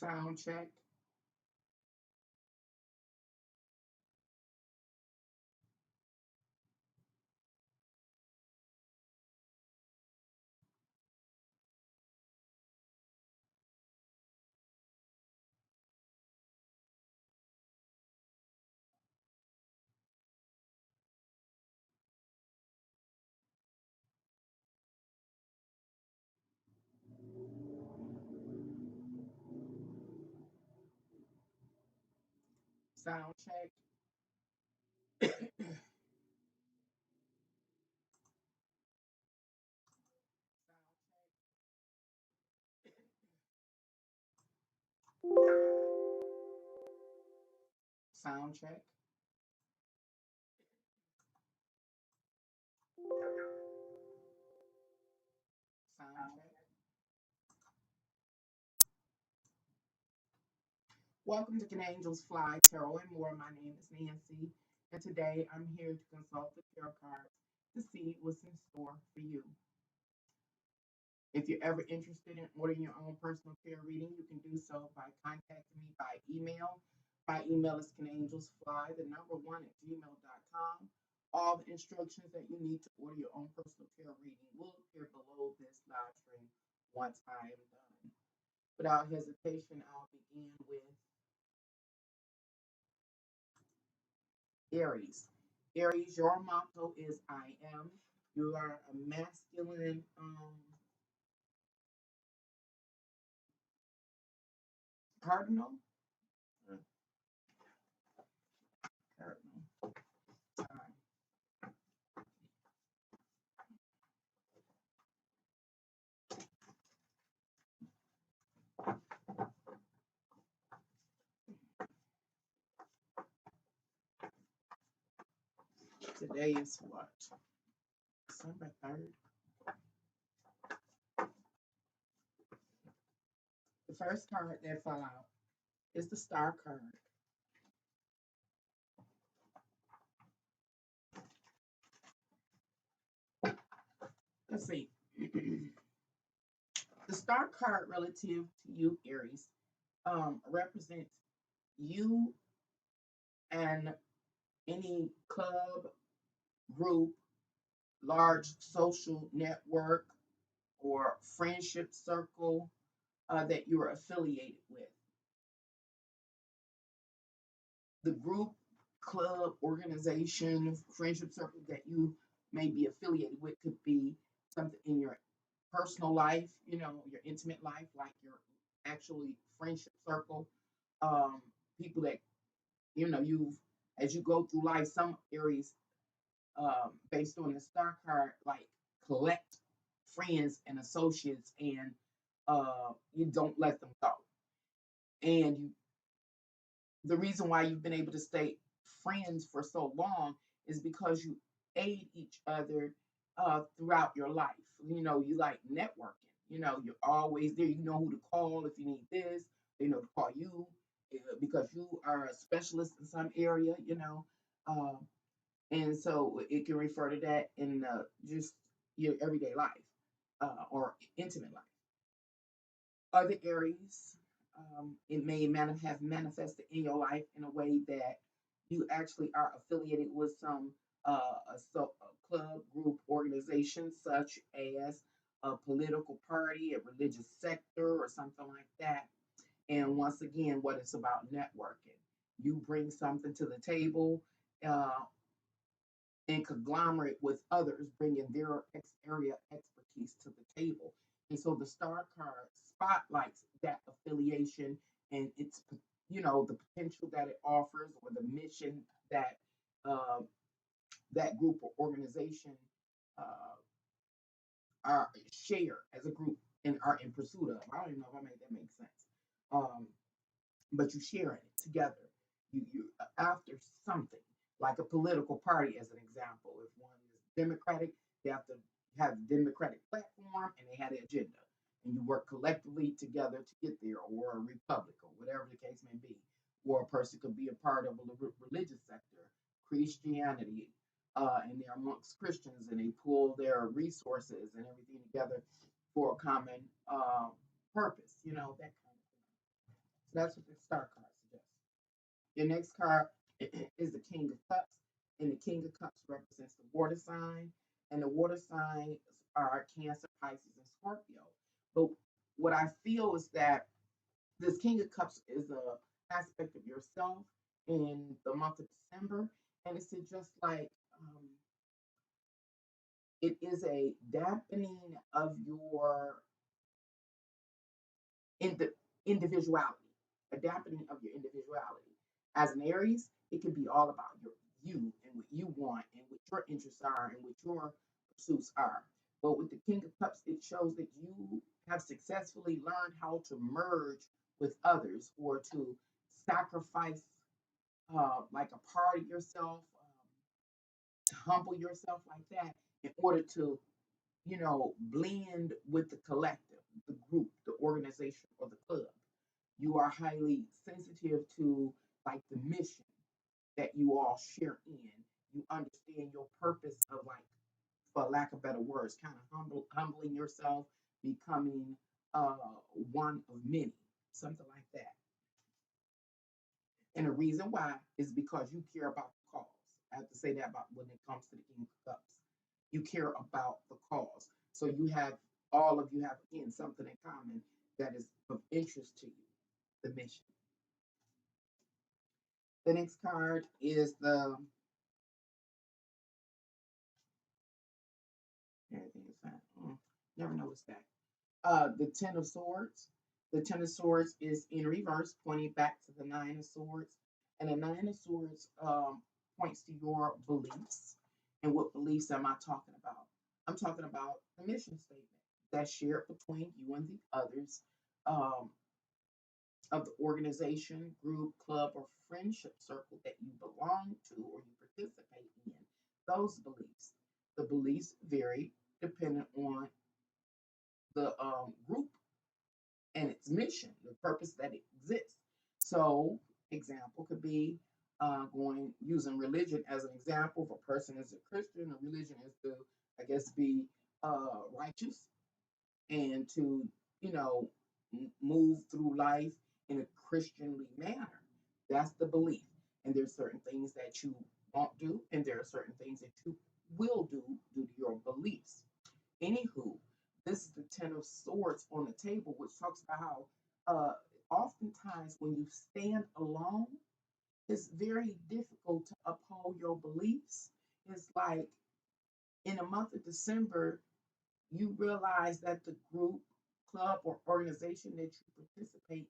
Sound check. Sound check. Sound check. Sound check. Welcome to Can Angels Fly Tarot and More. My name is Nancy, and today I'm here to consult the tarot cards to see what's in store for you. If you're ever interested in ordering your own personal tarot reading, you can do so by contacting me by email. My email is canangelsfly1@gmail.com. All the instructions that you need to order your own personal tarot reading will appear below this live stream once I am done. Without hesitation, I'll begin with Aries. Aries, your motto is I am. You are a masculine cardinal. Cardinal. Today is what? December 3rd. The first card that fell out is the Star card. Let's see. The Star card relative to you, Aries, represents you and any club, group, large social network, or friendship circle that you're affiliated with. The group, club, organization, friendship circle that you may be affiliated with could be something in your personal life, your intimate life, like your actually friendship circle, people that, you've, as you go through life, some Aries, based on the Star card, like collect friends and associates and you don't let them go. And the reason why you've been able to stay friends for so long is because you aid each other throughout your life. You like networking. You're always there. You know who to call if you need this. They know to call you because you are a specialist in some area. Uh, and so it can refer to that in just your everyday life or intimate life. Other Aries, it may have manifested in your life in a way that you actually are affiliated with some a club, group, organization, such as a political party, a religious sector, or something like that. And once again, what it's about networking. You bring something to the table and conglomerate with others, bringing their area expertise to the table. And so the Star card spotlights that affiliation and its, the potential that it offers or the mission that uh, that group or organization uh, are share as a group and are in pursuit of. I don't even know if I made that make sense. Um, but you sharing it together. You after something like a political party, as an example. If one is Democratic, they have to have a Democratic platform and they had an agenda, and you work collectively together to get there, or a republic, or whatever the case may be. Or a person could be a part of a religious sector, Christianity, and they're amongst Christians, and they pull their resources and everything together for a common purpose. That kind of thing. So that's what the star card suggests. Your next card is the King of Cups, and the King of Cups represents the water sign, and the water signs are Cancer, Pisces, and Scorpio. But what I feel is that this King of Cups is a aspect of yourself in the month of December, and it's just like it is a dampening of your in the individuality, a dampening of your individuality. As an Aries, it can be all about you and what you want and what your interests are and what your pursuits are. But with the King of Cups, it shows that you have successfully learned how to merge with others or to sacrifice like a part of yourself, to humble yourself like that in order to, blend with the collective, the group, the organization, or the club. You are highly sensitive to like the mission that you all share in. You understand your purpose of like, for lack of better words, kind of humbling yourself, becoming uh, one of many, something like that. And the reason why is because you care about the cause. I have to say that about when it comes to the King of Cups. You care about the cause. So you have all of you have again something in common that is of interest to you, the mission. The next card is the everything is fine. Never noticed that. The Ten of Swords. The Ten of Swords is in reverse, pointing back to the Nine of Swords. And the Nine of Swords points to your beliefs. And what beliefs am I talking about? I'm talking about the mission statement that's shared between you and the others um, of the organization, group, club, or friendship circle that you belong to or you participate in. Those beliefs. The beliefs vary depending on the group and its mission, the purpose that it exists. So, example could be going using religion as an example. If a person is a Christian, a religion is to, I guess, be righteous and to, you know, move through life in a Christianly manner. That's the belief. And there's certain things that you won't do, and there are certain things that you will do due to your beliefs. Anywho, this is the Ten of Swords on the table, which talks about how oftentimes when you stand alone, it's very difficult to uphold your beliefs. It's like in the month of December, you realize that the group, club, or organization that you participate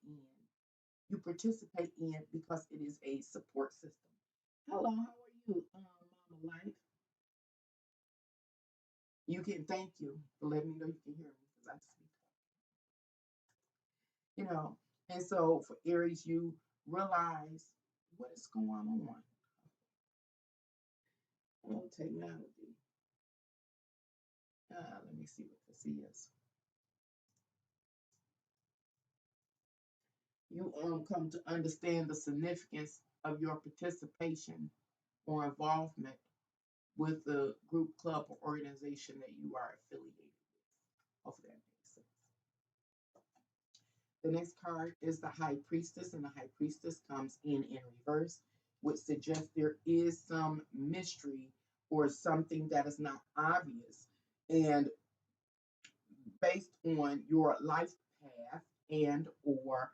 in because it is a support system. Hello, how are you, Mama Life? You can thank you for letting me know you can hear me because I speak, you know. And so for Aries, you realize what is going on. Oh, technology. Let me see what this is. You come to understand the significance of your participation or involvement with the group, club, or organization that you are affiliated with. Hopefully that makes sense. The next card is the High Priestess, and the High Priestess comes in reverse, which suggests there is some mystery or something that is not obvious. And based on your life path and or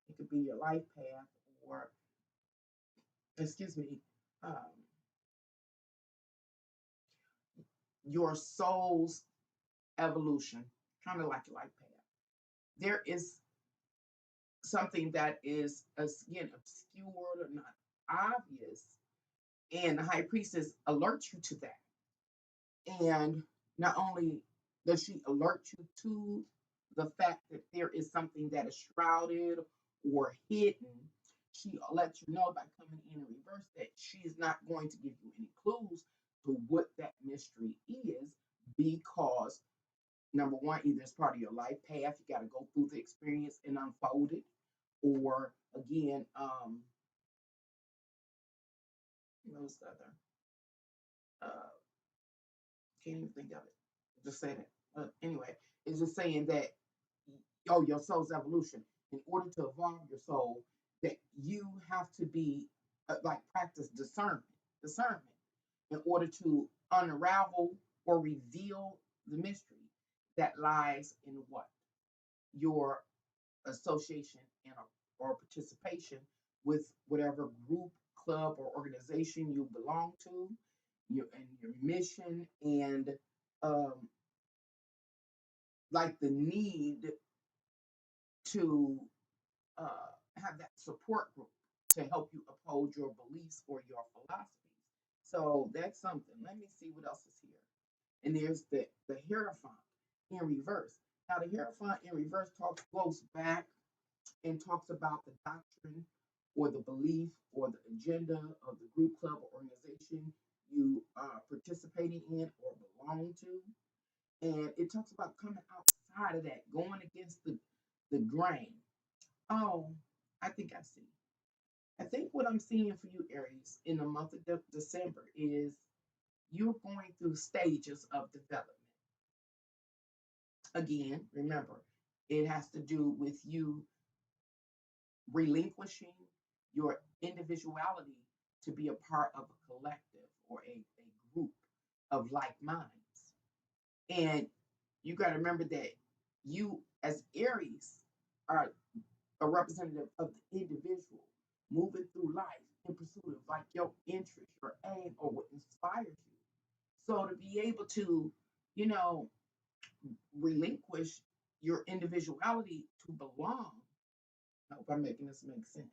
it could be your life path or excuse me um, your soul's evolution, kind of like your life path. There is something that is again obscured or not obvious, and the high priestess alerts you to that. And not only does she alert you to the fact that there is something that is shrouded or hidden, she lets you know by coming in reverse that she's not going to give you any clues to what that mystery is because number one, either it's part of your life path, you got to go through the experience and unfold it, or again, what's the other? Uh, can't even think of it. Just say that. Anyway, it's just saying that, oh, your soul's evolution. in order to evolve your soul, that you have to be like practice discernment in order to unravel or reveal the mystery that lies in what your association and or participation with whatever group, club, or organization you belong to, your mission, and um, like the need to have that support group to help you uphold your beliefs or your philosophies. So that's something. Let me see what else is here. And there's the Hierophant in reverse. Now the Hierophant in reverse goes back and talks about the doctrine or the belief or the agenda of the group, club, or organization you are participating in or belong to. And it talks about coming outside of that, going against the grain. Oh, I think I see. I think what I'm seeing for you, Aries, in the month of December is you're going through stages of development. Again, remember, it has to do with you relinquishing your individuality to be a part of a collective or a group of like minds. And you got to remember that you, as Aries, are a representative of the individual moving through life in pursuit of like your interest, your aim, or what inspires you. So to be able to, you know, relinquish your individuality to belong, I hope I'm making this make sense.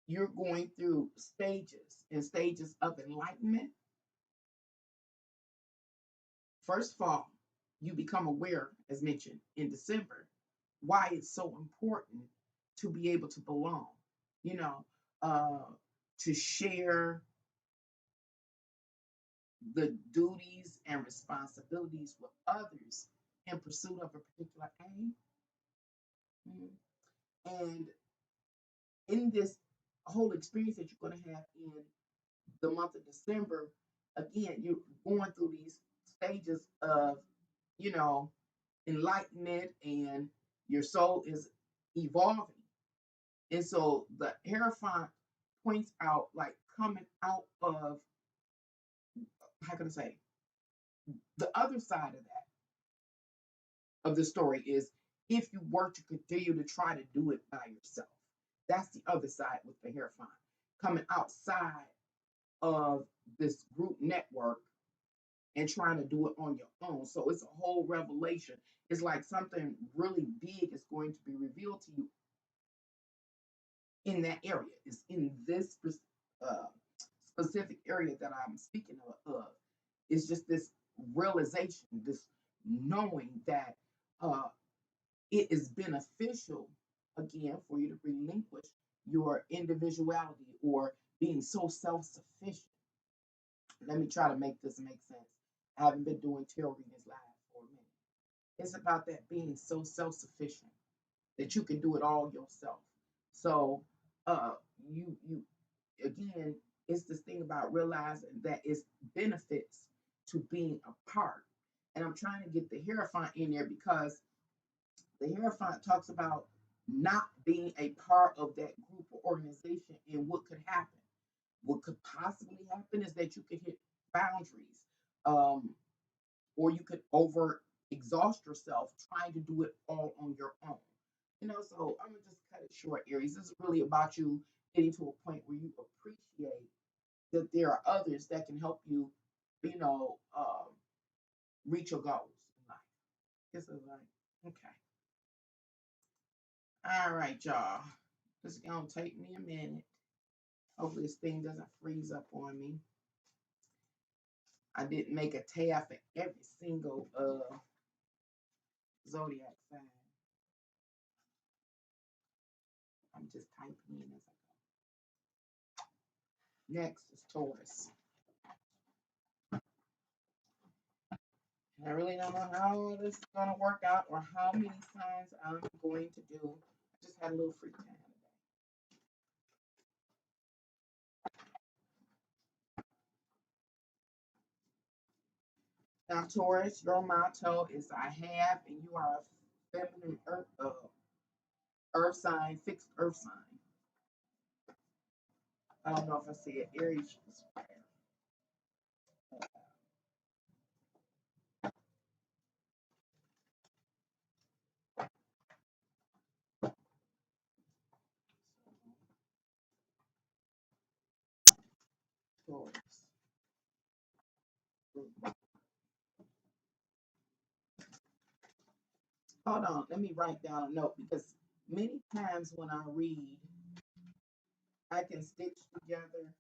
You're going through stages and stages of enlightenment. First of all, you become aware, as mentioned in December, why it's so important to be able to belong, you know, to share the duties and responsibilities with others in pursuit of a particular aim. Mhm. And in this whole experience that you're going to have in the month of December, again, you're going through these stages of, you know, enlightenment, and your soul is evolving. And so the Hierophant points out, like, coming out of, how can I say, the other side of that, of the story is if you were to continue to try to do it by yourself. That's the other side with the Hierophant. Coming outside of this group network and trying to do it on your own. So it's a whole revelation. It's like something really big is going to be revealed to you in that area. It's in this uh, specific area that I'm speaking of. It's just this realization, this knowing that uh, it is beneficial, again, for you to relinquish your individuality or being so self-sufficient. Let me try to make this make sense. I haven't been doing tarot readings live for a minute. It's about that being so self-sufficient that you can do it all yourself. So you again, it's this thing about realizing that it's benefits to being a part. And I'm trying to get the Hierophant in there because the Hierophant talks about not being a part of that group or organization and what could happen. What could possibly happen is that you could hit boundaries, um, or you could over exhaust yourself trying to do it all on your own. You know, so I'm gonna just cut it short, Aries. This is really about you getting to a point where you appreciate that there are others that can help you, you know, reach your goals in life. This is like, okay. All right, y'all. This is gonna take me a minute. Hopefully this thing doesn't freeze up on me. I didn't make a tab for every single zodiac sign. I'm just typing in as I go. Next is Taurus. I really don't know how this is going to work out or how many signs I'm going to do. I just had a little free time today. Now, Taurus, your motto is I have and you are feminine earth sign, fixed earth sign. I don't know if I said Aries was fire. Taurus. Hold on, let me write down a note because many times when I read, I can stitch together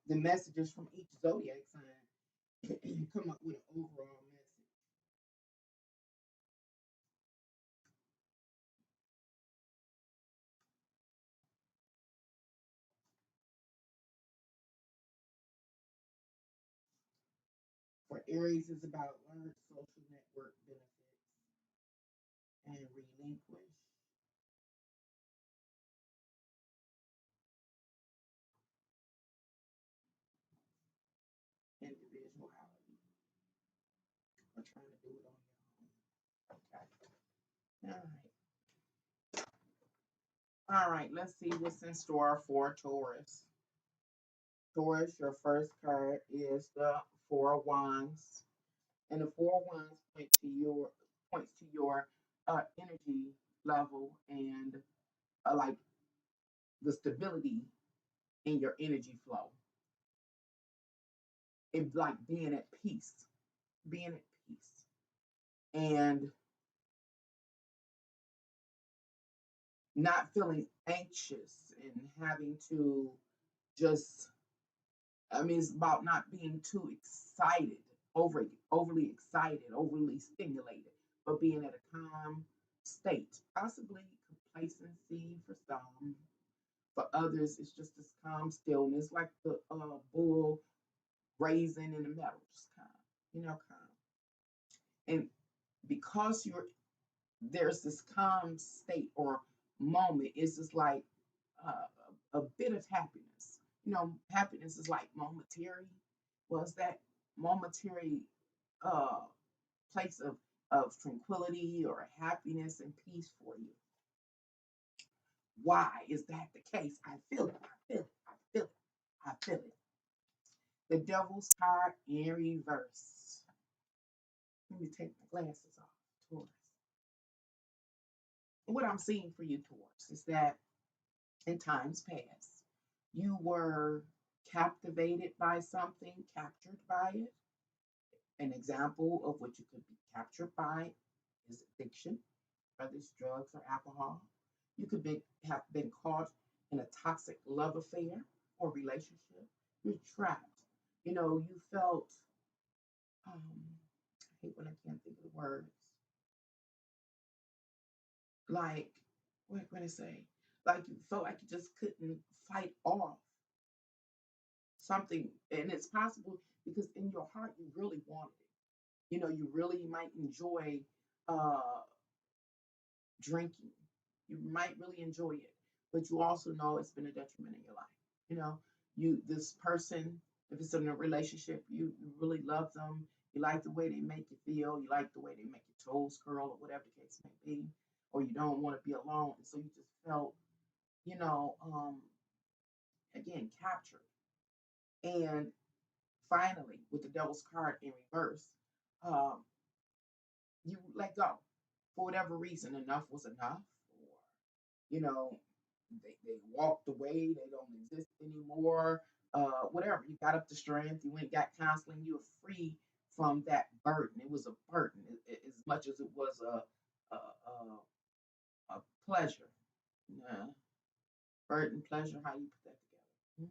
the messages from each zodiac sign and come up with an overall message. For Aries is about learn social network benefits and relinquish individuality or trying to do it on your own. Okay. All right, let's see what's in store for Taurus. Taurus, your first card is the Four of Wands. And the Four of Wands points to your energy level and like the stability in your energy flow. It's like being at peace, and not feeling anxious and having to just. I mean, it's about not being too excited, overly excited, overly stimulated, but being at a calm state, possibly complacency for some. For others, it's just this calm stillness, like the bull grazing in the meadow, just calm, calm. And because there's this calm state or moment, it's just like a bit of happiness. Happiness is like momentary. Was that momentary uh, place of tranquility or happiness and peace for you? Why is that the case? I feel it. I feel it. I feel it. I feel it. The Devil's card in reverse. Let me take my glasses off, Taurus. What I'm seeing for you, Taurus, is that in times past, you were captivated by something, captured by it. An example of what you could be captured by is addiction, whether it's drugs or alcohol. You could have been caught in a toxic love affair or relationship. You're trapped. You felt, I hate when I can't think of the words, like, what can I say? Like you felt like you just couldn't fight off something. And it's possible because in your heart, you really wanted it. You really might enjoy uh, drinking. You might really enjoy it, but you also know it's been a detriment in your life. This person, if it's in a relationship, you really love them. You like the way they make you feel. You like the way they make your toes curl, or whatever the case may be. Or you don't want to be alone, and so you just felt, you know, um, again, captured. And finally, with the Devil's card in reverse, um, you let go for whatever reason. Enough was enough, or you know, they walked away, they don't exist anymore. Whatever, you got up the strength, you went, got counseling, you were free from that burden. It was a burden as much as it was a pleasure. Yeah. Burden, pleasure, how you put that together. Mhm.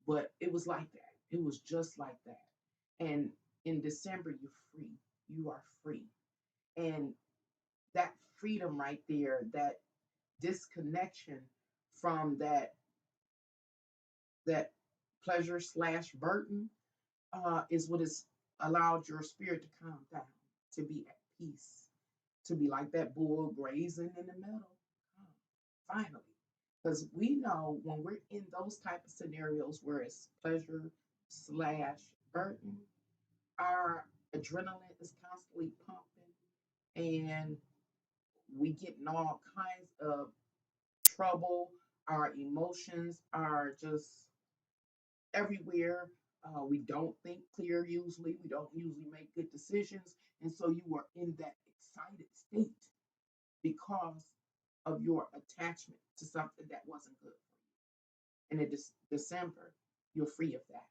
But it was like that. It was just like that. And in December, you're free. You are free. And that freedom right there, that disconnection from that pleasure slash burden is what has allowed your spirit to calm down, to be at peace, to be like that bull grazing in the meadow. Finally, because we know when we're in those type of scenarios where it's pleasure slash burden, our adrenaline is constantly pumping. and we get in all kinds of trouble. Our emotions are just everywhere. We don't think clear usually. We don't usually make good decisions. And so you are in that excited state because of your attachment to something that wasn't good for you. And in December, you're free of that.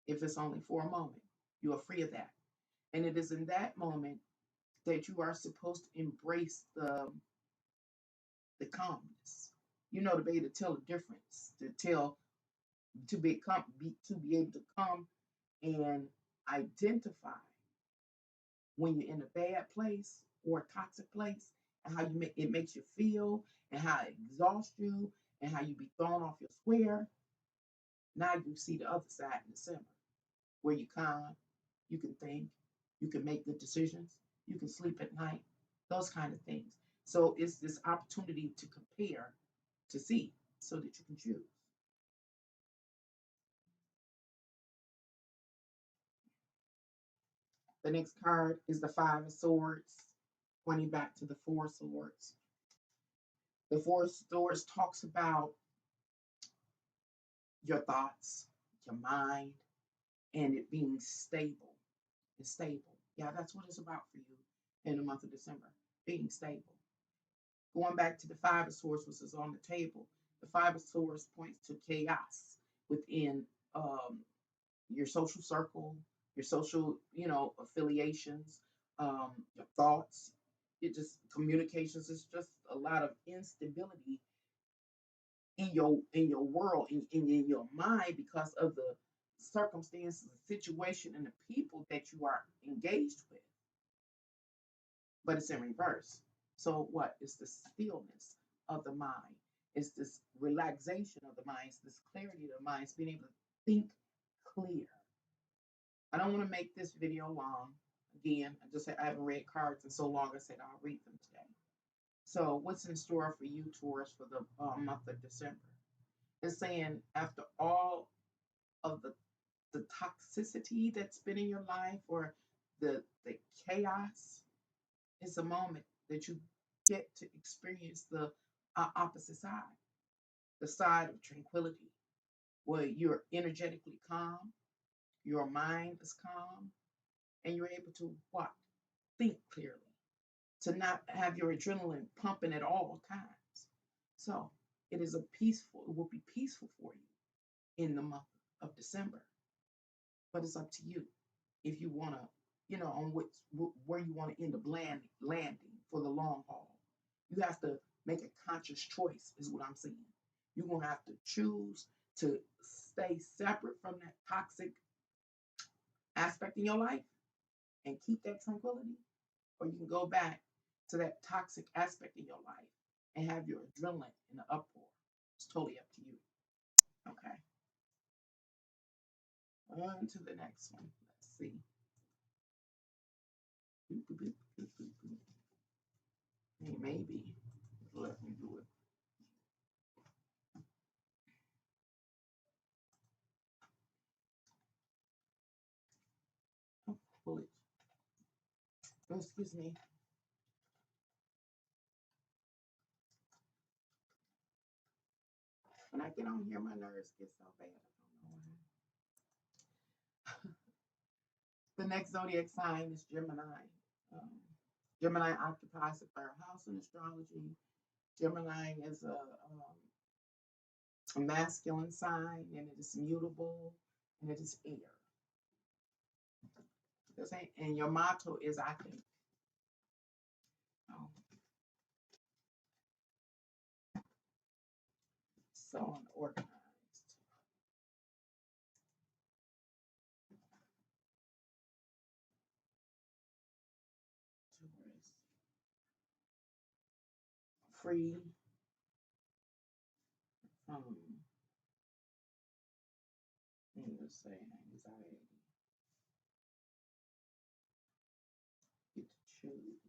If it's only for a moment, you are free of that. And it is in that moment that you are supposed to embrace the calmness. You know, to be able to tell the difference, to be able to come and identify when you're in a bad place or a toxic place, and how it makes you feel, and how it exhausts you, and how you be thrown off your square. Now you see the other side in December, where you calm, you can think, you can make good decisions, you can sleep at night, those kind of things. So it's this opportunity to compare, to see, so that you can choose. The next card is the Five of Swords, pointing back to the Four of Swords. The Four of Swords talks about your thoughts, your mind, and it being stable. It's stable. Yeah, that's what it's about for you in the month of December, being stable. Going back to the Five of Swords, which is on the table, the Five of Swords points to chaos within your social circle, your social, affiliations, your thoughts. It just communications. It's just a lot of instability in your world, in your mind, because of the circumstances, the situation, and the people that you are engaged with. But it's in reverse. So what is the stillness of the mind? It's this relaxation of the mind. It's this clarity of the mind. It's being able to think clear. I don't want to make this video long. Again, I haven't read cards in so long. I said I'll read them today. So what's in store for you, Taurus, for the month of December? It's saying after all of the toxicity that's been in your life, or the chaos, it's a moment that you get to experience the opposite side, the side of tranquility, where you're energetically calm, your mind is calm, and you're able to what? Think clearly, to not have your adrenaline pumping at all times. So it will be peaceful for you in the month of December. But it's up to you if you want to, on where you want to end up landing for the long haul. You have to make a conscious choice, is what I'm saying. You're going to have to choose to stay separate from that toxic aspect in your life and keep that tranquility, or you can go back to that toxic aspect in your life and have your adrenaline in the uproar. It's totally up to you. Okay. On to the next one. Let's see. Hey, maybe let me do it. Oh, bullet. Oh, excuse me. When I get on here, my nerves get so bad. I don't know why. The next zodiac sign is Gemini. Um, Gemini occupies the third house in astrology. Gemini is a masculine sign, and it is mutable, and it is air. And your motto is, I think. Oh, so unorganized. Free from, let's say, anxiety. Get to choose.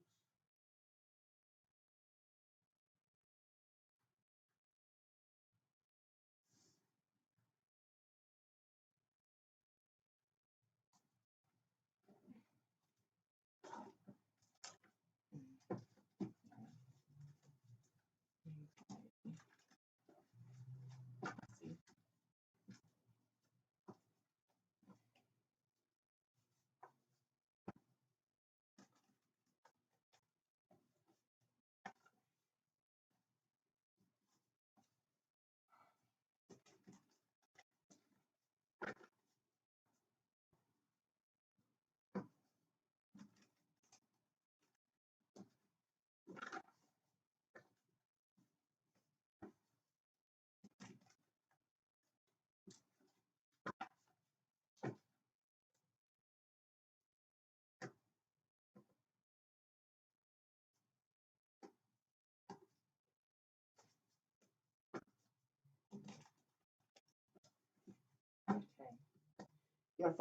Your,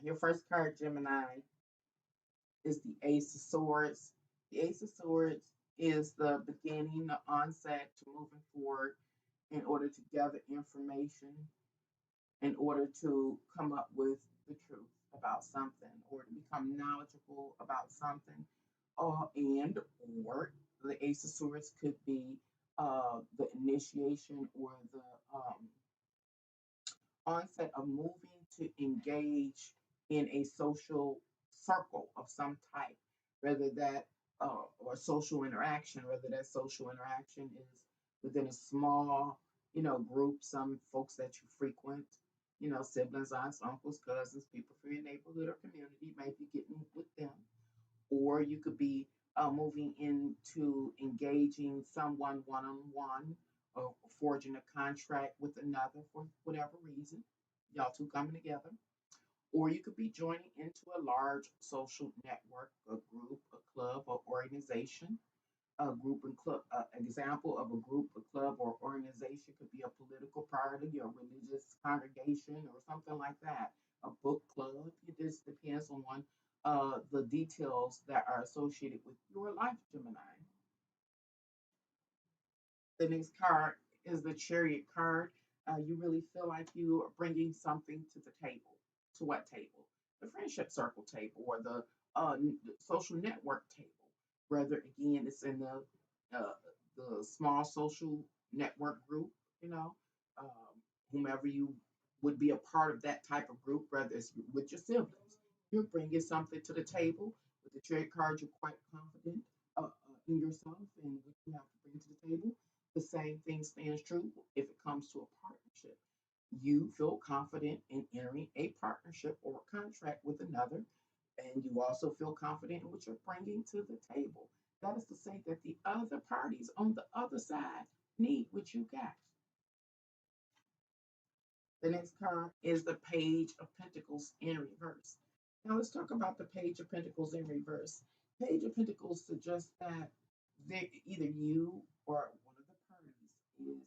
your first card, Gemini, is the Ace of Swords. The Ace of Swords is the beginning, the onset to moving forward in order to gather information, in order to come up with the truth about something, or to become knowledgeable about something, and or the Ace of Swords could be the initiation or the onset of moving to engage in a social circle of some type, whether that or social interaction, whether that social interaction is within a small, group, some folks that you frequent, siblings, aunts, uncles, cousins, people from your neighborhood or community, might be getting with them, or you could be moving into engaging someone one on one or forging a contract with another for whatever reason. Y'all two coming together. Or you could be joining into a large social network, a group, a club, or organization. A group and club, example of a group, a club, or organization could be a political party, a religious congregation, or something like that. A book club. It just depends on the details that are associated with your life, Gemini. The next card is the Chariot card. You really feel like you are bringing something to the table. To what table? The friendship circle table or the social network table. Whether again it's in the small social network group, you know, um, whomever you would be a part of that type of group, whether it's with your siblings, you're bringing something to the table. With the Chariot card, you're quite confident in yourself and what you have to bring to the table. The same thing stands true if it comes to a partnership. You feel confident in entering a partnership or a contract with another, and you also feel confident in what you're bringing to the table. That is to say that the other parties on the other side need what you got. The next card is the Page of Pentacles in reverse. Now let's talk about the Page of Pentacles in reverse. Page of Pentacles suggests that either you or one of the parties is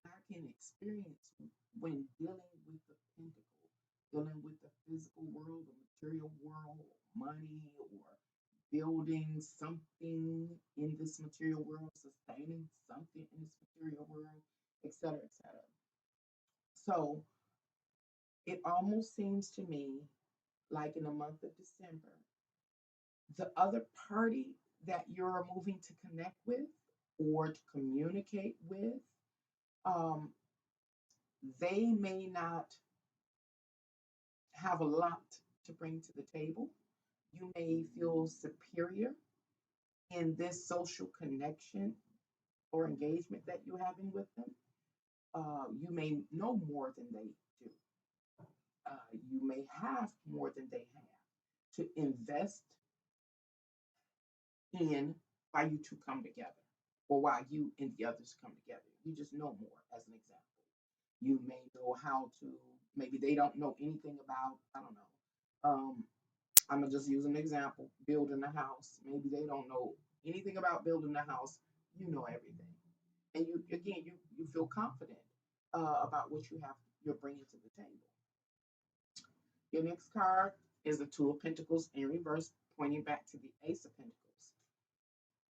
lacking experience when dealing with the pentacle, dealing with the physical world, the material world, money, or building something in this material world, sustaining something in this material world, etc., etc. So it almost seems to me like in the month of December, the other party that you're moving to connect with or to communicate with, um, they may not have a lot to bring to the table. You may feel superior in this social connection or engagement that you're having with them. You may know more than they do. You may have more than they have to invest in why you two come together or why you and the others come together. You just know more, as an example. You may know how to, maybe they don't know anything about, I don't know. I'm gonna just use an example, building a house. Maybe they don't know anything about building a house. You know everything. And you, again, you feel confident about what you're bringing to the table. Your next card is the Two of Pentacles in reverse, pointing back to the Ace of Pentacles.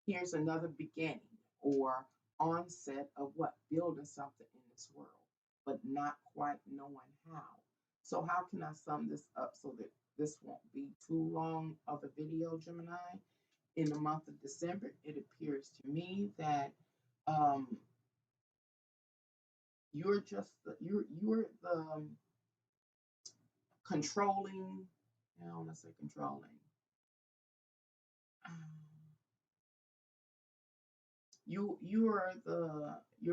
Here's another beginning or onset of what? Building something in this world, but not quite knowing how. So how can I sum this up so that this won't be too long of a video, Gemini? In the month of December, it appears to me that um, you're the controlling. I don't want to say controlling. You're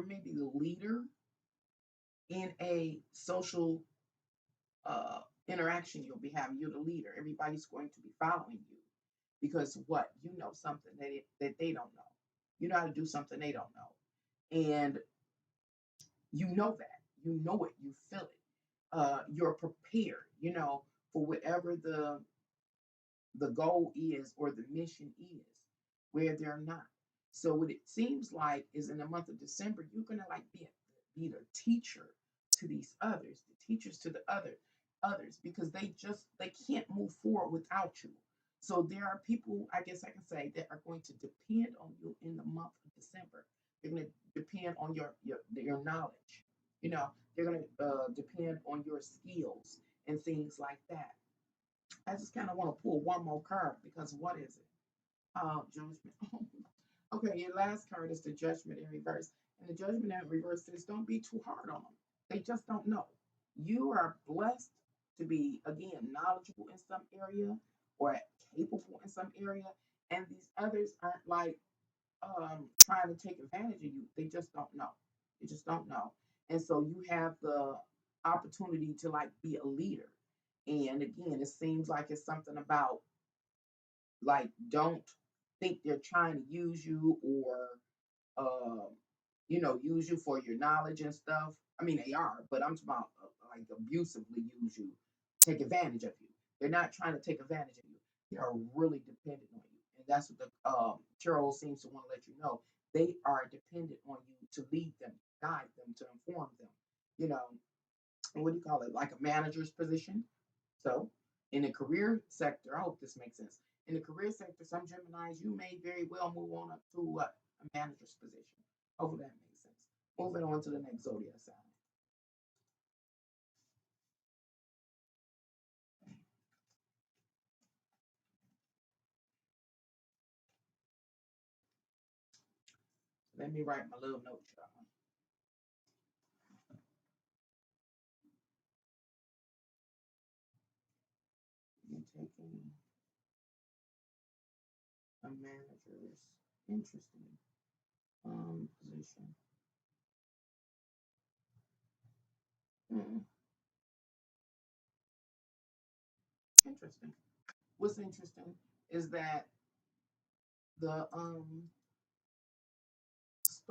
maybe the leader in a social interaction you'll be having. You're the leader. Everybody's going to be following you because what? You know something that they don't know. You know how to do something they don't know, and you know that. You know it. You feel it. You're prepared. For whatever the goal is or the mission is, where they're not. So what it seems like is in the month of December, you're gonna like be the teacher to these others, the teachers to the others, because they can't move forward without you. So there are people, I guess I can say, that are going to depend on you in the month of December. They're going to depend on your knowledge. You know, they're going to depend on your skills and things like that. I just kind of want to pull one more card because what is it? Judgment. Okay, your last card is the Judgment in reverse. And the Judgment in reverse says, don't be too hard on them. They just don't know. You are blessed to be, again, knowledgeable in some area or capable in some area. And these others aren't like trying to take advantage of you. They just don't know. They just don't know. And so you have the opportunity to like be a leader. And again, it seems like it's something about like don't think they're trying to use you or uh, use you for your knowledge and stuff. I mean, they are, but I'm talking about like abusively use you, take advantage of you. They're not trying to take advantage of you. They are really dependent on you, and that's what the tarot seems to want to let you know. They are dependent on you to lead them, guide them, to inform them. You know, what do you call it? Like a manager's position. So, in the career sector, I hope this makes sense. In the career sector, some Geminis, you may very well move on up to what? A manager's position. Hopefully that makes sense. Moving on to the next zodiac sign. Let me write my little note, y'all. I'm taking a manager's interesting position. Hmm, interesting. What's interesting is that the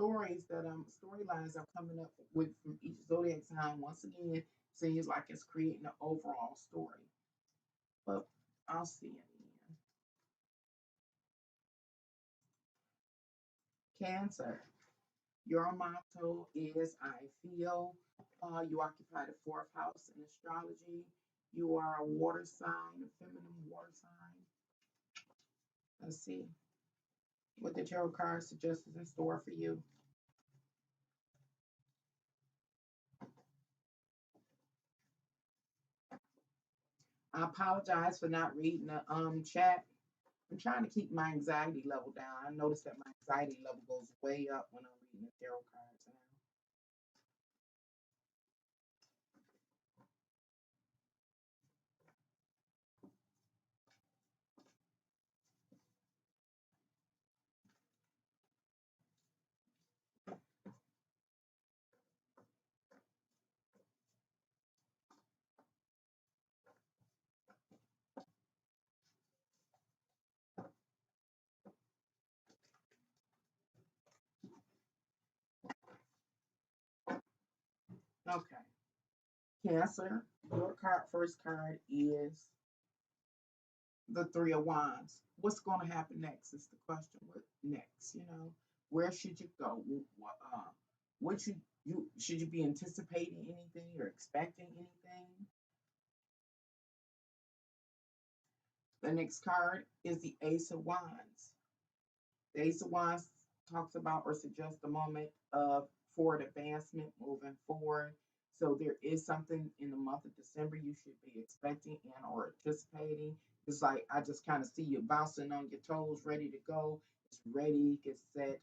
storylines are coming up with from each zodiac sign. Once again, seems like it's creating an overall story. But I'll see it again. Cancer. Your motto is I feel. You occupy the fourth house in astrology. You are a water sign, a feminine water sign. Let's see what the tarot card suggests is in store for you. I apologize for not reading the chat. I'm trying to keep my anxiety level down. I noticed that my anxiety level goes way up when I'm reading the tarot cards now. Okay. Cancer, your first card is the Three of Wands. What's going to happen next is the question. What next? Where should you go? What should you be anticipating anything or expecting anything? The next card is the Ace of Wands. The Ace of Wands talks about or suggests a moment of forward advancement, moving forward. So there is something in the month of December you should be expecting and or anticipating. It's like I just kind of see you bouncing on your toes, ready to go. It's ready, get set,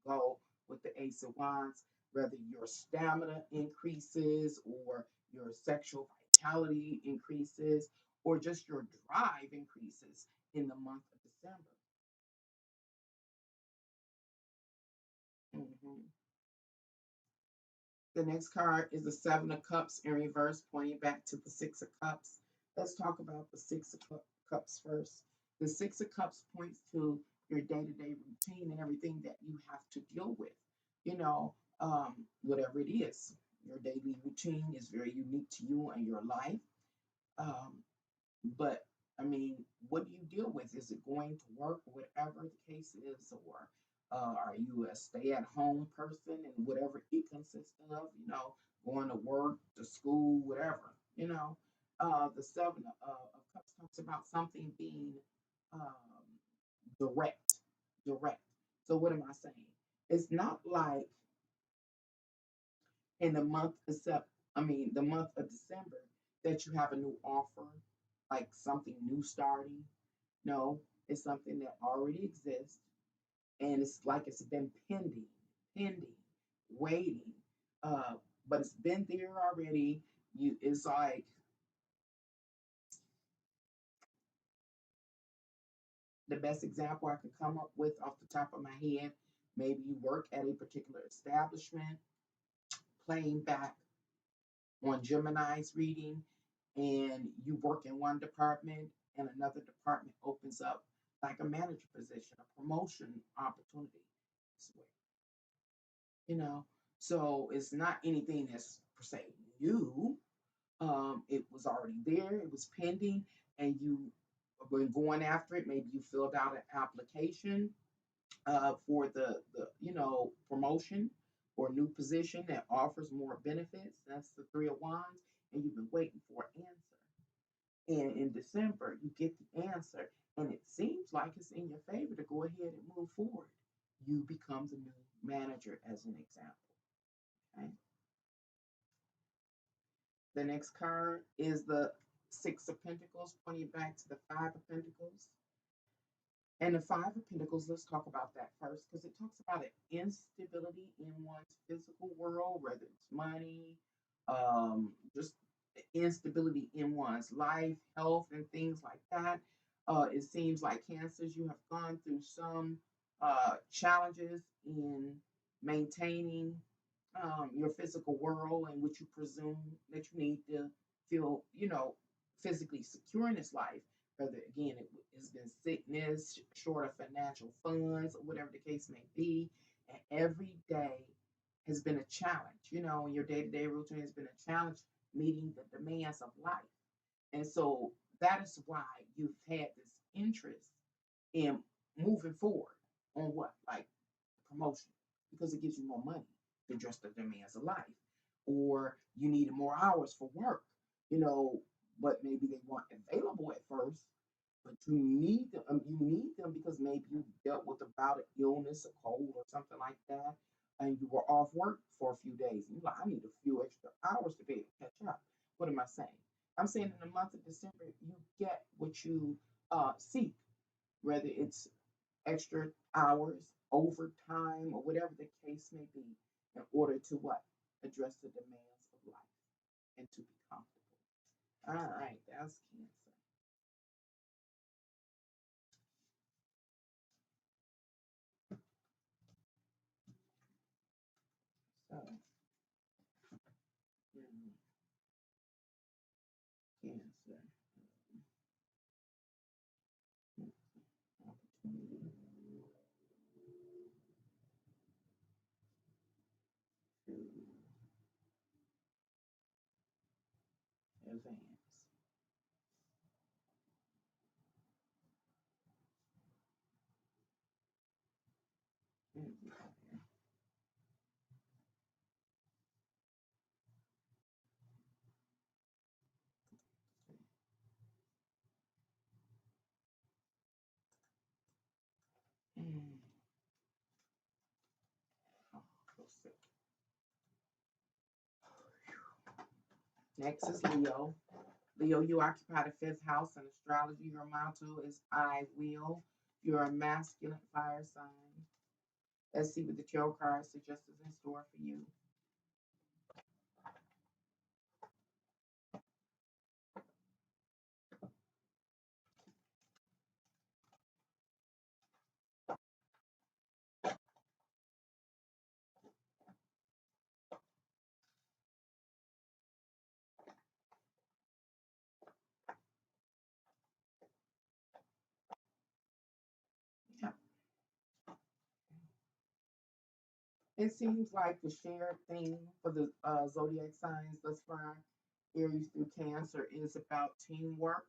go with the Ace of Wands. Whether your stamina increases or your sexual vitality increases or just your drive increases in the month of December. Mhm. The next card is the Seven of Cups in reverse, pointing back to the Six of Cups. Let's talk about the Six of Cups first. The Six of Cups points to your day to day routine and everything that you have to deal with. Whatever it is, your daily routine is very unique to you and your life. Um, but I mean, what do you deal with? Is it going to work, whatever the case is, or are you a stay-at-home person and whatever it consists of? going to work, to school, whatever, you know. The Seven of Cups talks about something being um, direct, direct. So what am I saying? It's not like in the month of the month of December that you have a new offer, like something new starting. No, it's something that already exists, and it's like it's been pending, waiting. Uh, but it's been there already. It's like the best example I could come up with off the top of my head. Maybe you work at a particular establishment, playing back on Gemini's reading, and you work in one department, and another department opens up like a manager position, a promotion opportunity. You know, so it's not anything that's per se new. It was already there, it was pending, and you were going after it. Maybe you filled out an application for the promotion or new position that offers more benefits. That's the Three of Wands, and you've been waiting for an answer. And in December, you get the answer, and it seems like it's in your favor to go ahead and move forward. You become the new manager, as an example. Okay. The next card is the Six of Pentacles, pointing back to the Five of Pentacles. And the Five of Pentacles, let's talk about that first, because it talks about an instability in one's physical world, whether it's money, just instability in one's life, health, and things like that. It seems like Cancers, you have gone through some challenges in maintaining your physical world, and which you presume that you need to feel, physically secure in this life. Whether again it's been sickness, short of financial funds, or whatever the case may be, and every day has been a challenge. Your day-to-day routine has been a challenge meeting the demands of life, and so that is why you've had this interest in moving forward on what, like promotion, because it gives you more money to address the demands of life, or you needed more hours for work, you know, but maybe they weren't available at first, but you need them. You need them because maybe you dealt with about an illness, a cold, or something like that, and you were off work for a few days. And you're like, I need a few extra hours to be able to catch up. What am I saying? I'm saying in the month of December, you get what you seek, whether it's extra hours, overtime, or whatever the case may be, in order to what? Address the demands of life and to be comfortable. All right, that's Cancer. So, Cancer. Opportunity to advance. Mm. Oh, next is Leo. Leo, you occupy the fifth house in astrology. Your motto is I will. You're a masculine fire sign. Let's see what the tarot card suggests is in store for you. Yeah. It seems like the shared theme for the zodiac signs thus far, Aries through Cancer, is about teamwork.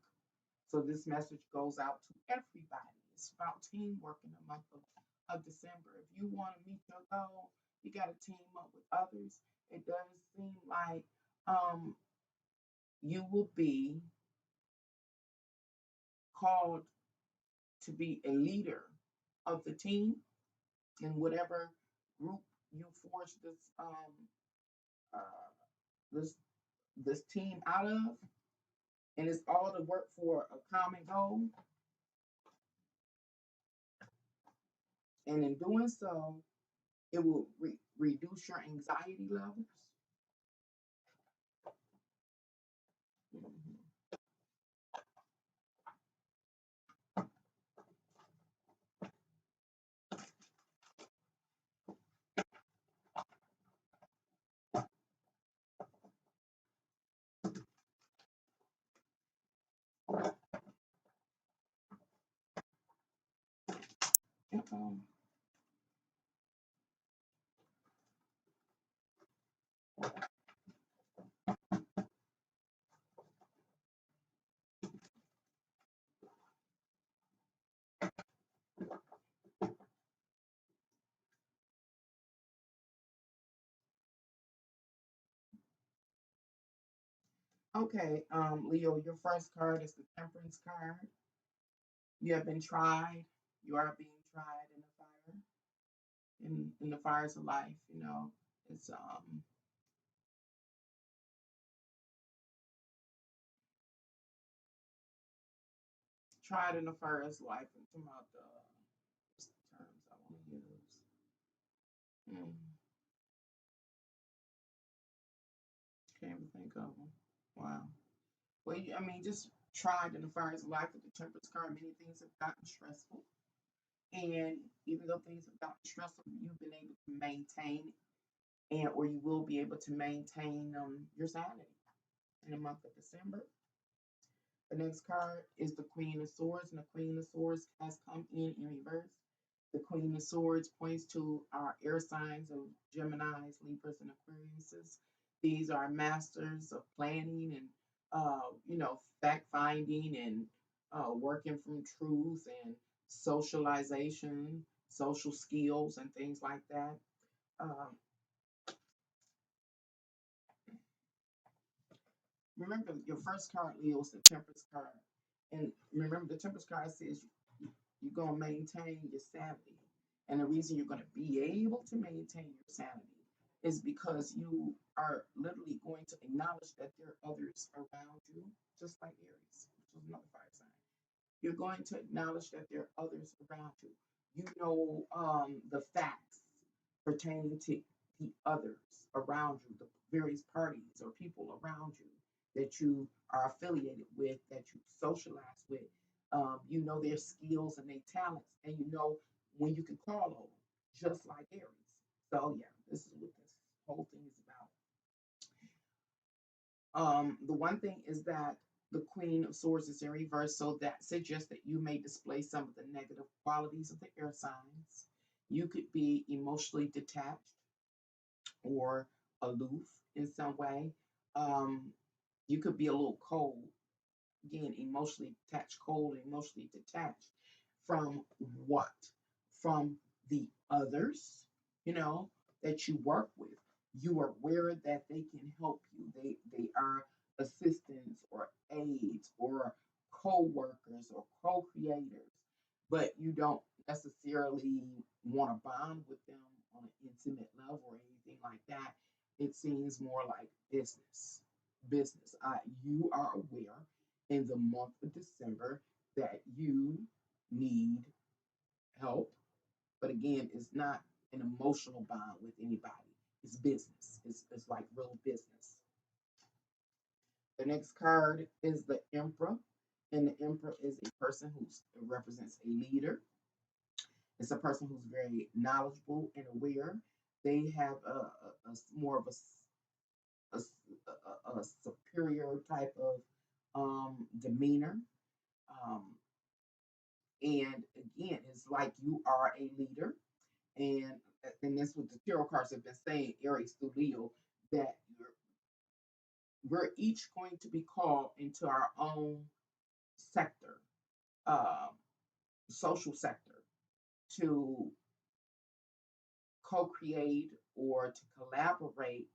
So this message goes out to everybody. It's about teamwork in the month of December. If you want to meet your goal, you got to team up with others. It does seem like um, you will be called to be a leader of the team in whatever group you forge uh, this this team out of, and it's all to work for a common goal. And in doing so, it will reduce your anxiety levels. Mhm. Uh-oh. Okay, Leo, your first card is the Temperance card. You have been tried. You are being tried in the fire, in the fires of life. You know, it's tried in the fires of life. And talking about the what's the terms I want to use. Mm, can't even think of them. Wow. Well, I mean, just tried in the fires of life with the Temperance card. Many things have gotten stressful, and even though things have gotten stressful, you've been able to maintain, and or you will be able to maintain your sanity in the month of December. The next card is the Queen of Swords, and the Queen of Swords has come in reverse. The Queen of Swords points to our air signs of Geminis, Libras, and Aquariuses. These are masters of planning and, fact finding and working from truth and socialization, social skills, and things like that. Um, Remember, your first card, Leo, is the Temperance card. And remember, the Temperance card says you're going to maintain your sanity. And the reason you're going to be able to maintain your sanity is because you are literally going to acknowledge that there are others around you, just like Aries, which is another fire sign. You're going to acknowledge that there are others around you. You know the facts pertaining to the others around you, the various parties or people around you that you are affiliated with, that you socialize with. You know their skills and their talents, and you know when you can call on them, just like Aries. So yeah, this is what this whole thing is about. The one thing is that the Queen of Swords is in reverse, so that suggests that you may display some of the negative qualities of the air signs. You could be emotionally detached or aloof in some way. Um, you could be a little cold, again, emotionally detached, cold, and emotionally detached from what? From the others, you know, that you work with. You are aware that they can help you. They are assistants or aides or co-workers or co-creators, but you don't necessarily want to bond with them on an intimate level or anything like that. It seems more like business. Business. You are aware in the month of December that you need help. But again, it's not an emotional bond with anybody. It's business. It's like real business. The next card is the Emperor. And the Emperor is a person who represents a leader. It's a person who's very knowledgeable and aware. They have more of a superior type of demeanor. Um, and again, it's like you are a leader, and that's what the tarot cards have been saying, Aries through Leo, that we're each going to be called into our own sector, um, social sector, to co-create or to collaborate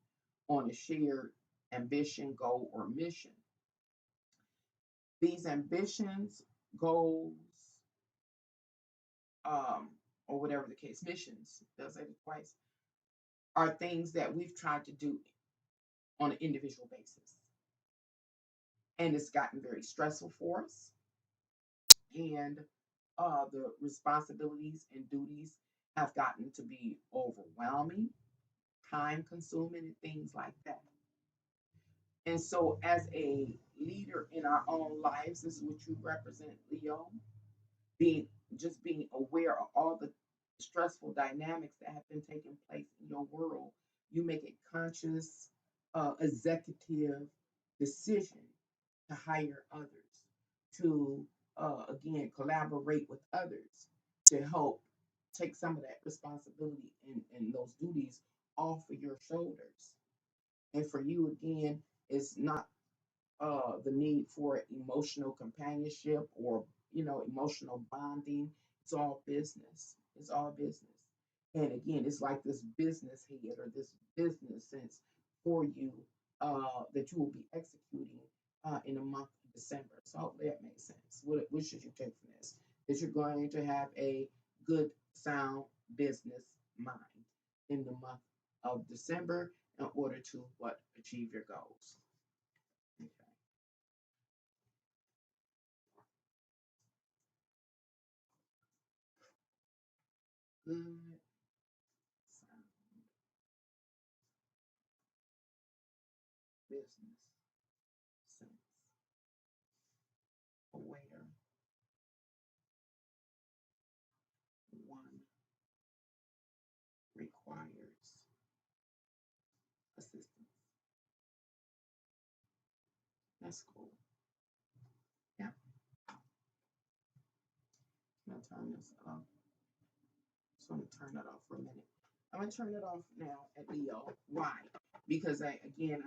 on a shared ambition, goal, or mission. These ambitions, goals, or whatever the case, missions, does it twice, are things that we've tried to do on an individual basis. And it's gotten very stressful for us. And the responsibilities and duties have gotten to be overwhelming, time consuming, and things like that. And so, as a leader in our own lives, this is what you represent, Leo, being being aware of all the stressful dynamics that have been taking place in your world. You make a conscious executive decision to hire others, to again collaborate with others to help take some of that responsibility and those duties off of your shoulders. And for you, again, it's not the need for emotional companionship or emotional bonding. It's all business. It's all business. And again, it's like this business head or this business sense for you that you will be executing in the month of December. So hopefully that makes sense. What should you take from this? That you're going to have a good, sound business mind in the month of December in order to achieve your goals. Okay. Good, sound business sense. Aware, one requires assistance. That's cool. Yeah. I'm gonna turn this off. So I'm gonna turn that off for a minute. I'm gonna turn it off now at Leo. Why? Because I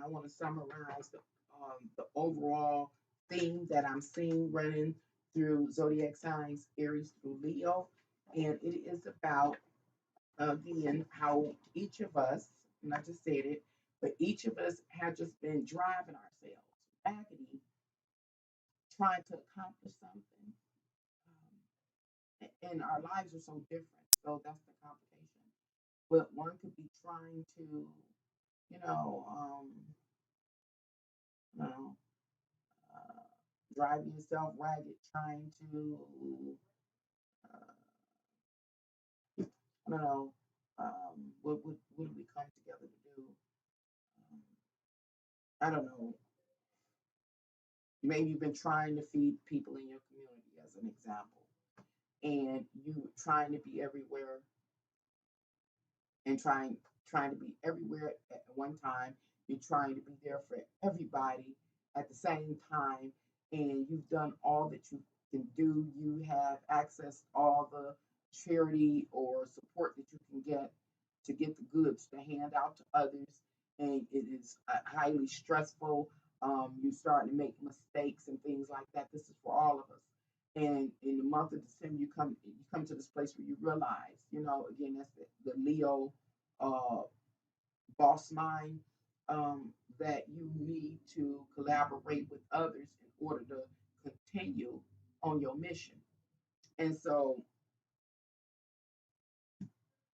want to summarize the overall theme that I'm seeing running through zodiac signs, Aries through Leo, and it is about again how each of us, and I just said it, but each of us have just been driving ourselves raggedy, trying to accomplish something, and our lives are so different. So that's the complication. But one could be trying to, you know, you know, uh, driving yourself ragged, trying to, uh, I don't know, what do we come together to do? Um, I don't know. Maybe you've been trying to feed people in your community, as an example, and you trying to be everywhere and trying to be everywhere at one time. You're trying to be there for everybody at the same time, and you've done all that you can do. You have accessed all the charity or support that you can get to get the goods to hand out to others, and it is highly stressful. You're starting to make mistakes and things like that. This is for all of us. And in the month of December, you come to this place where you realize, again, that's the Leo uh, boss mind, that you need to collaborate with others in order to continue on your mission. And so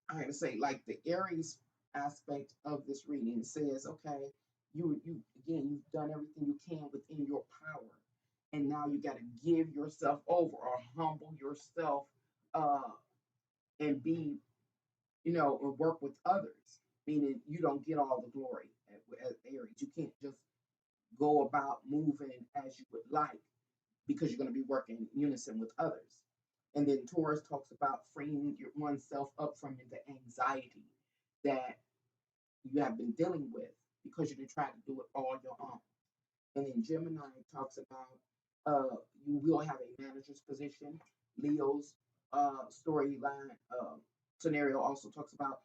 I gotta say, like the Aries aspect of this reading says, okay, you again, you've done everything you can within your power, and now you got to give yourself over or humble yourself, uh, and be, and work with others. Meaning you don't get all the glory as Aries. You can't just go about moving as you would like because you're going to be working in unison with others. And then Taurus talks about freeing oneself up from the anxiety that you have been dealing with because you've been trying to do it all your own. And then Gemini talks about you will have a manager's position. Leo's storyline scenario also talks about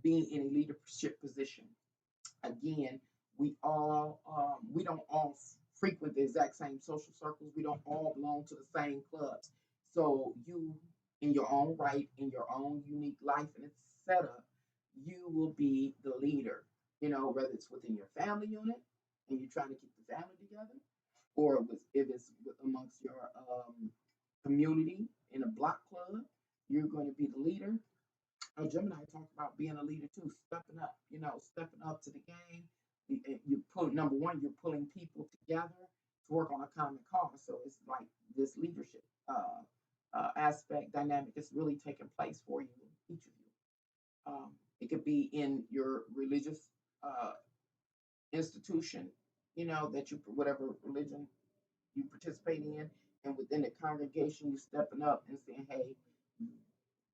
being in a leadership position. Again, we don't all frequent the exact same social circles. We don't all belong to the same clubs. So you, in your own right, in your own unique life and its setup, you will be the leader, whether it's within your family unit and you're trying to keep the family together, or if it's amongst your community in a block club, you're going to be the leader. Gemini talked about being a leader too, stepping up, stepping up to the game. You pull number one, you're pulling people together to work on a common cause. So it's like this leadership aspect dynamic is really taking place for you, each of you. It could be in your religious uh, institution, that you whatever religion you participate in, and within the congregation, you stepping up and saying, "Hey,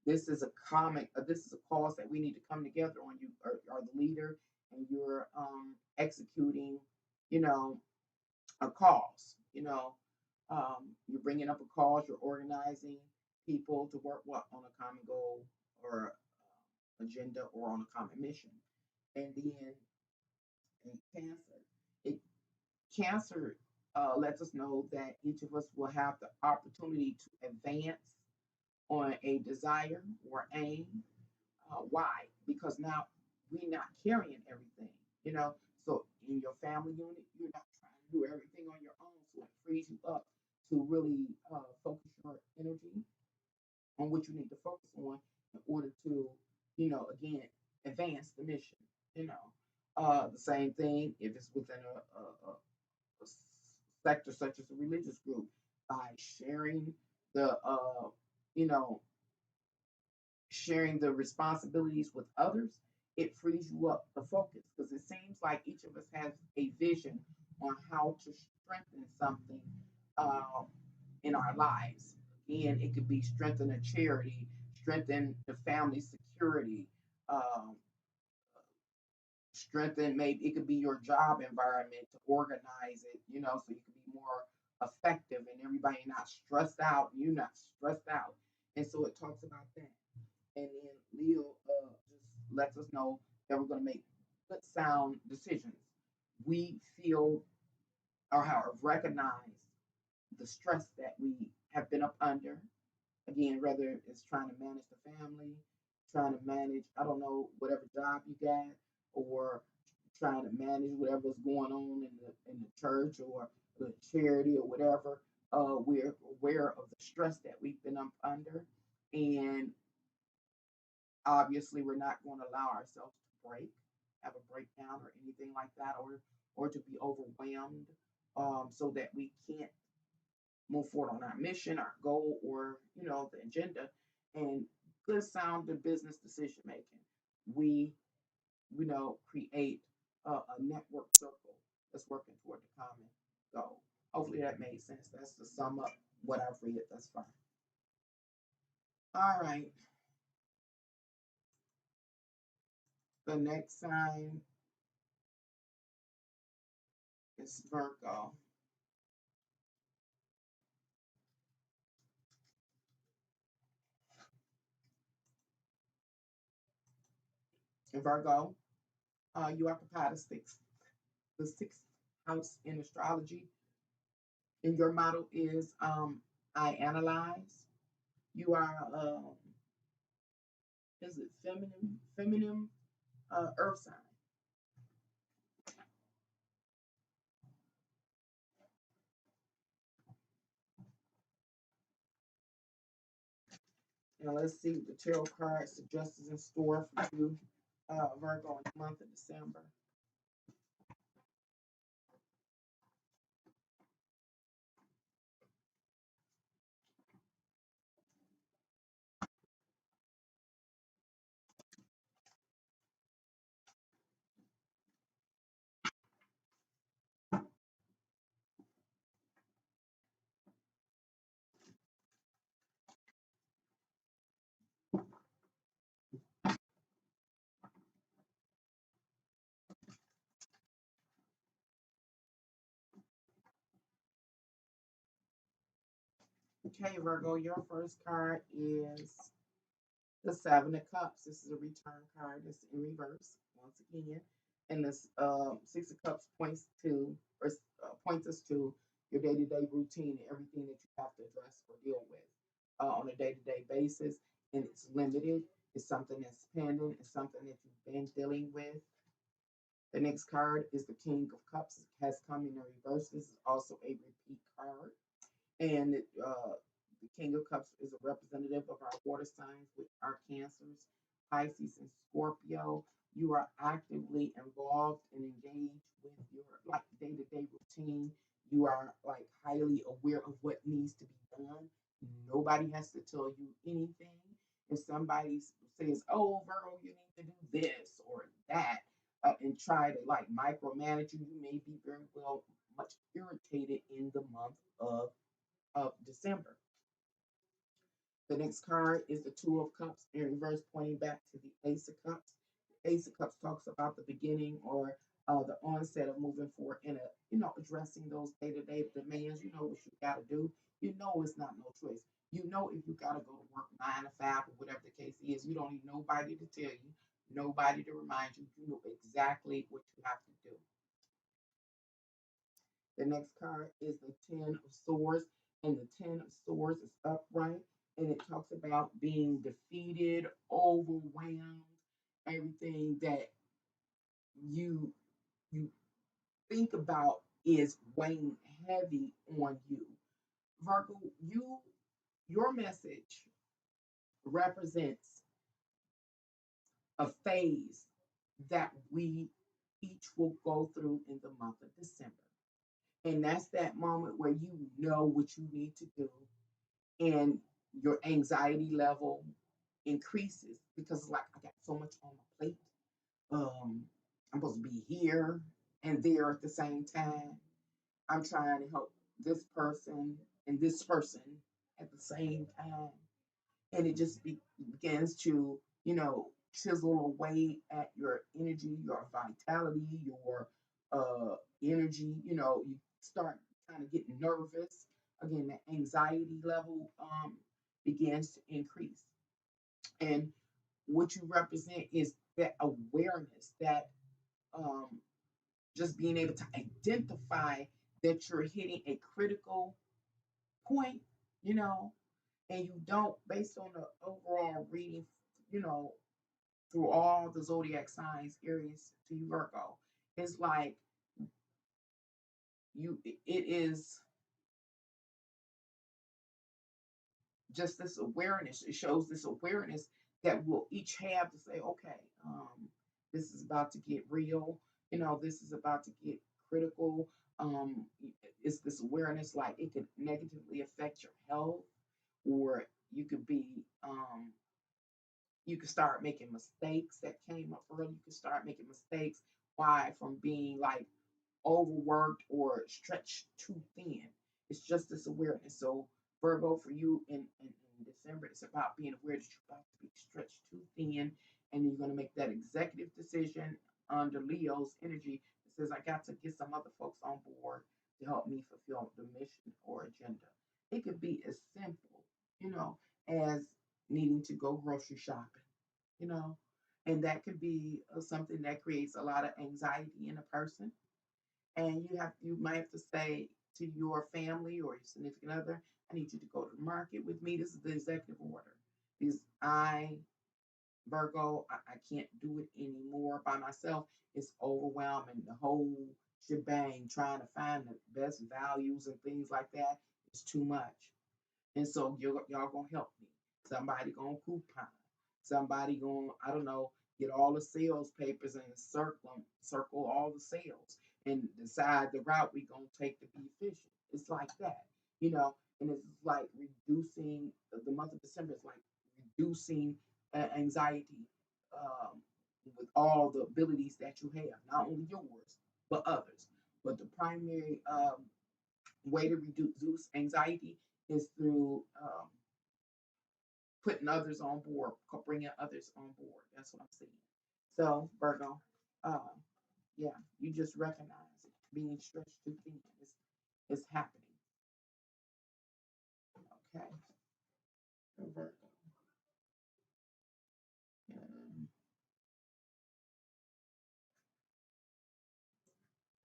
this is a cause that we need to come together on. You are the leader, and you're executing, you know, a cause. You're bringing up a cause. You're organizing people to work on a common goal or agenda or on a common mission." And then in Cancer lets us know that each of us will have the opportunity to advance on a desire or aim. Why? Because now we're not carrying everything, you know. So in your family unit, you're not trying to do everything on your own. So it frees you up to really focus your energy on what you need to focus on in order to, again, advance the mission. You know, the same thing if it's within a sector such as a religious group by the, you know, sharing the responsibilities with others, it frees you up to focus because it seems like each of us has a vision on how to strengthen something um, in our lives. Again, it could be strengthen a charity, strengthen the family security, um, strengthen maybe it could be your job environment to organize it, so you can be more effective and everybody not stressed out and you're not stressed out. And so it talks about that. And then Leo just lets us know that we're going to make good, sound decisions. We feel or have recognized the stress that we have been up under. Again, whether it's trying to manage the family, trying to manage, I don't know, whatever job you got, or trying to manage whatever's going on in the church or the charity or whatever. We're aware of the stress that we've been up under, and obviously we're not going to allow ourselves to have a breakdown or anything like that, or to be overwhelmed, so that we can't move forward on our mission, our goal, or the agenda. And good sound to business decision making. We create a network circle that's working toward the common goal. Hopefully that made sense. That's to sum up what I've read thus far. All right. The next sign is Virgo. In Virgo, you occupy the sixth house in astrology, and your motto is I analyze. You are is it feminine earth sign. Now let's see what the tarot card suggests in store for you, Virgo, in the month of December. Okay, Virgo, your first card is the Seven of Cups. This is a return card. It's in reverse once again, and this Six of Cups points us to your day-to-day routine and everything that you have to address or deal with on a day-to-day basis, and it's limited. It's something that's pending. It's something that you've been dealing with. The next card is the King of Cups. It has come in the reverse. This is also a repeat card. And the King of Cups is a representative of our water signs, which are Cancers, Pisces, and Scorpio. You are actively involved and engaged with your like day-to-day routine. You are like highly aware of what needs to be done. Nobody has to tell you anything. If somebody says, "Oh, Virgo, you need to do this or that," and try to like micromanage you, you may be very well much irritated in the month of December. The next card is the Two of Cups in reverse, pointing back to the Ace of Cups. The Ace of Cups talks about the beginning or the onset of moving forward in a, addressing those day-to-day demands. You know what you got to do. You know it's not no choice. You know if you got to go to work 9 to 5 or whatever the case is, you don't need nobody to tell you, nobody to remind you. You know exactly what you have to do. The next card is the Ten of Swords, and the Ten of Swords is upright, and it talks about being defeated, overwhelmed, everything that you you think about is weighing heavy on you. Virgo, your message represents a phase that we each will go through in the month of December. And that's that moment where you know what you need to do and your anxiety level increases because it's like I got so much on my plate. I'm supposed to be here and there at the same time. I'm trying to help this person and this person at the same time. And it just begins to, chisel away at your energy, your vitality, your energy. You start kind of getting nervous. Again, the anxiety level begins to increase. And what you represent is that awareness, that um, just being able to identify that you're hitting a critical point, you know, and you don't, based on the overall reading, you know, through all the zodiac signs, Aries to Virgo, it's like it is just this awareness. It shows this awareness that we'll each have to say, okay, this is about to get real. This is about to get critical. Um, it's this awareness like it could negatively affect your health, or you could be, you could start making mistakes that came up early. You could start making mistakes. Why? From being like overworked or stretched too thin. It's just this awareness. So Virgo, for you in December, it's about being aware that you're about to be stretched too thin, and you're going to make that executive decision under Leo's energy that says, I got to get some other folks on board to help me fulfill the mission or agenda. It could be as simple, as needing to go grocery shopping, you know, and that could be something that creates a lot of anxiety in a person. And you might have to say to your family or your significant other, I need you to go to the market with me. This is the executive order. Because Virgo, I can't do it anymore by myself. It's overwhelming. The whole shebang, trying to find the best values and things like that is too much. And so y'all gonna help me. Somebody gonna coupon. Somebody gonna, I don't know, get all the sales papers and circle all the sales and decide the route we gonna take to be efficient. It's like that, and it's like reducing the month of December is like reducing anxiety with all the abilities that you have, not only yours, but others. But the primary way to reduce anxiety is through putting others on board, bringing others on board. That's what I'm saying. So, Virgo, uh, yeah, you just recognize it. Being stretched too thin is happening. Okay, so Virgo. Um,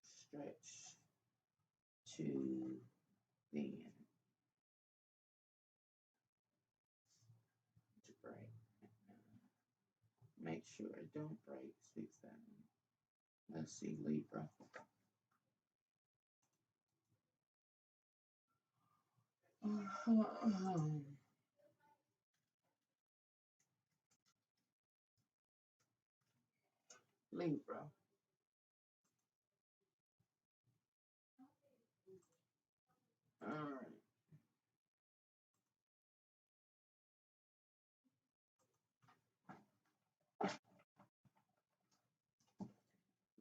Stretch too thin to break. sure it don't break. 6, 7. Let's see, Libra. Libra. All right.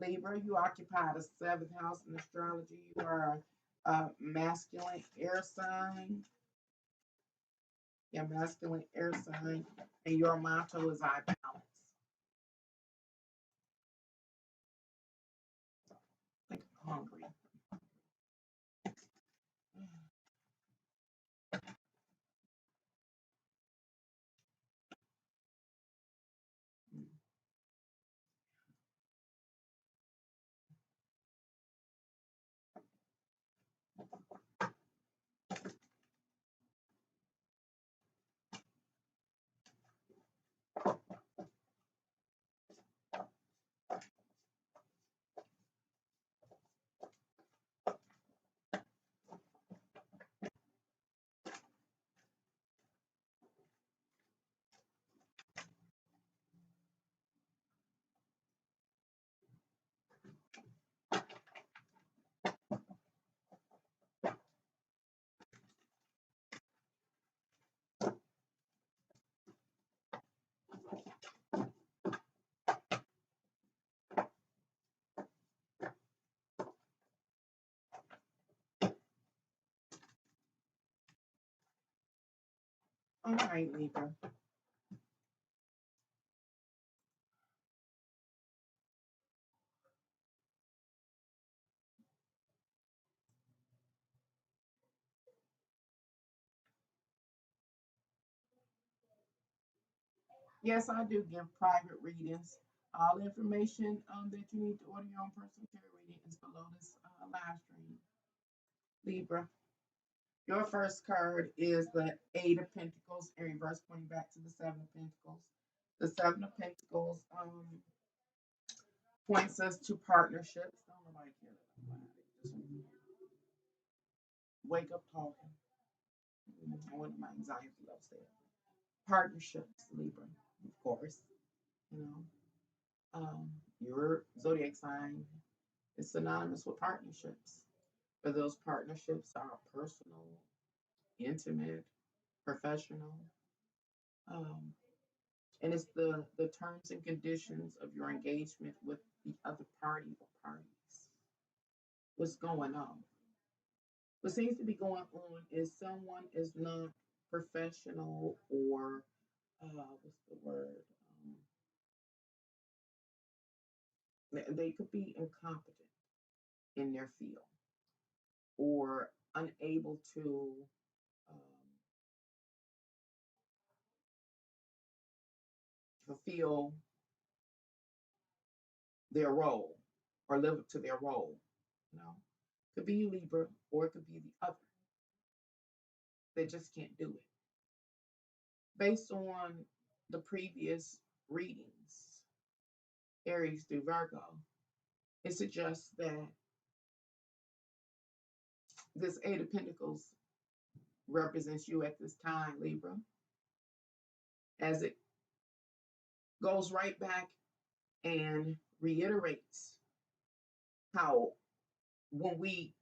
Libra, you occupy the 7th house in astrology. You are a masculine air sign. Yeah, masculine air sign. And your motto is I balance. I think I'm hungry. All right, Libra. Yes, I do give private readings. All information that you need to order your own personal tarot reading is below this live stream. Libra. Your first card is the 8 of Pentacles in reverse, pointing back to the 7 of Pentacles. The 7 of Pentacles points us to partnerships. Don't nobody care that I'm lying. Just wake up talking. I want my anxiety upstairs. Partnerships, Libra, of course. You know, your zodiac sign is synonymous with partnerships. But those partnerships are personal, intimate, professional. Um, and it's the terms and conditions of your engagement with the other party or parties. What's going on? What seems to be going on is someone is not professional or what's the word? They could be incompetent in their field or unable to um, fulfill their role or live up to their role. You know, could be Libra or it could be the other. They just can't do it. Based on the previous readings, Aries through Virgo, it suggests that this 8 of Pentacles represents you at this time, Libra, as it goes right back and reiterates how when we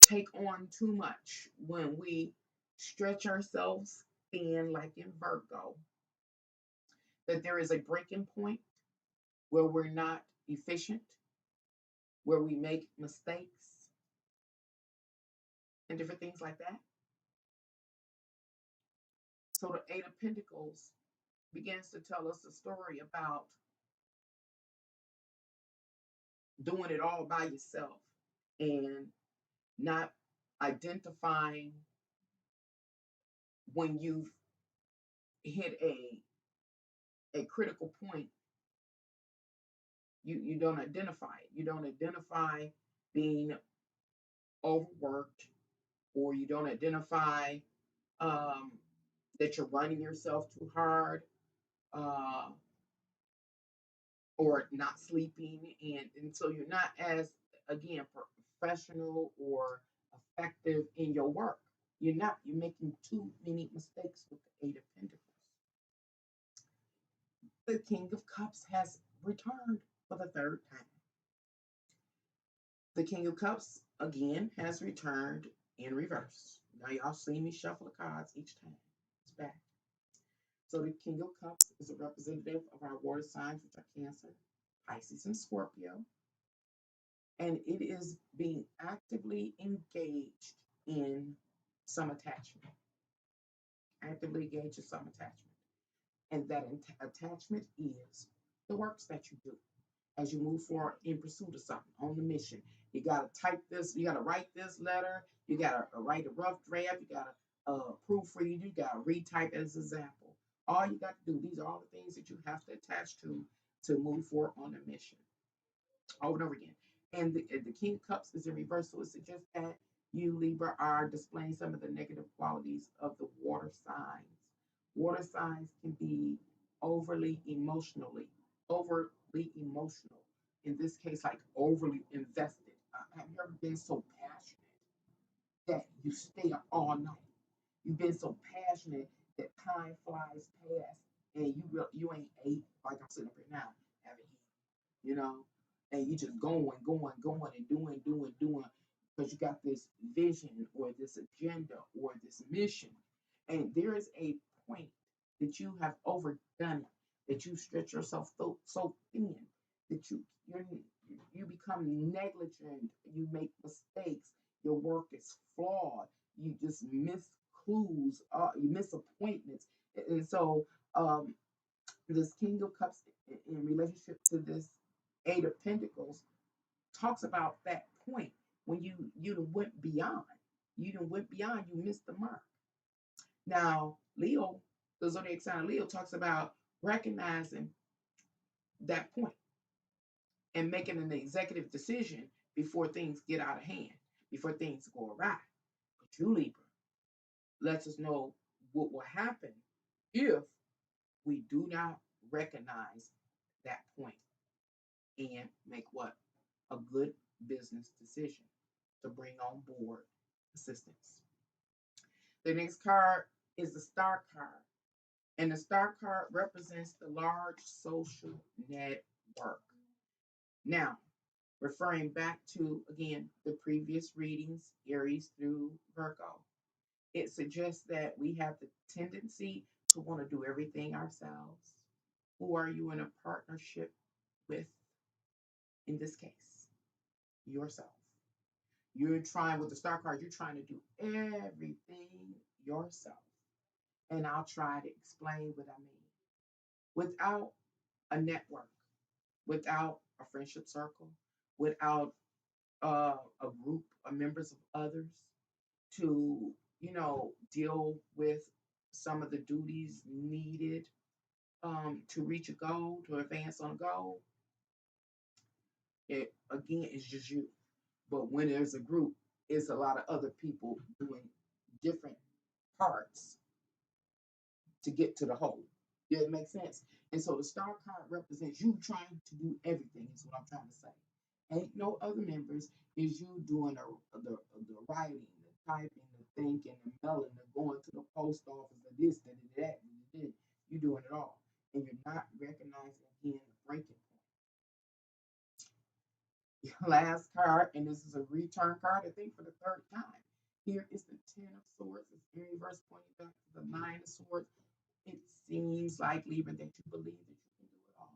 take on too much, when we stretch ourselves thin, like in Virgo, that there is a breaking point where we're not efficient, where we make mistakes, and different things like that. So the 8 of Pentacles begins to tell us a story about doing it all by yourself and not identifying when you've hit a critical point. You don't identify it. You don't identify being overworked, or you don't identify um, that you're running yourself too hard. Uh, or not sleeping, and so you're not as, again, professional or effective in your work. You're making too many mistakes with the Eight of Pentacles. The King of Cups has returned for the third time. The King of Cups again has returned in reverse. Now y'all see me shuffle the cards each time. It's back. So the King of Cups is a representative of our water signs, which are Cancer, Pisces, and Scorpio. And it is being actively engaged in some attachment. Actively engaged in some attachment. And that attachment is the works that you do as you move forward in pursuit of something on the mission. You got to type this, you got to write this letter, you got to write a rough draft, you got to proofread, you got to retype as an example. All you got to do, these are all the things that you have to attach to move forward on a mission over and over again. And the King of Cups is in reverse, so it suggests that you, Libra, are displaying some of the negative qualities of the water signs. Water signs can be overly emotional. In this case, like overly invested. Have you ever been so passionate that you stay up all night? You've been so passionate that time flies past and you ain't ate like I'm sitting up here now, haven't eaten, and you just going, and doing, because you got this vision or this agenda or this mission. And there is a point that you have overdone it, that you stretch yourself so thin that you become negligent, you make mistakes, your work is flawed, you just miss clues, you miss appointments. And so this King of Cups in relationship to this Eight of Pentacles talks about that point when you went beyond. You missed the mark. Now, Leo, the zodiac sign Leo, talks about recognizing that point and making an executive decision before things get out of hand, before things go awry. But you, Libra, lets us know what will happen if we do not recognize that point and make what? A good business decision to bring on board assistance. The next card is the Star card. And the Star card represents the large social network. Now, referring back to, again, the previous readings, Aries through Virgo, it suggests that we have the tendency to want to do everything ourselves. Who are you in a partnership with? In this case, yourself. You're trying, with the Star card, you're trying to do everything yourself. And I'll try to explain what I mean. Without a network, without a friendship circle, without a group of members of others to, deal with some of the duties needed to reach a goal, to advance on a goal, it again is just you. But when there's a group, it's a lot of other people doing different parts to get to the whole. Yeah, it makes sense. And so the Star card represents you trying to do everything, is what I'm trying to say. Ain't no other members, is you doing the writing, the typing, the thinking, the mailing, the going to the post office, the this, the that, the that. You're doing it all. And you're not recognizing again the breaking point. Your last card, and this is a return card, I think, for the third time. Here is the Ten of Swords. It's in reverse, pointing back to the Nine of Swords. It seems like, Libra, that you believe that you can do it all.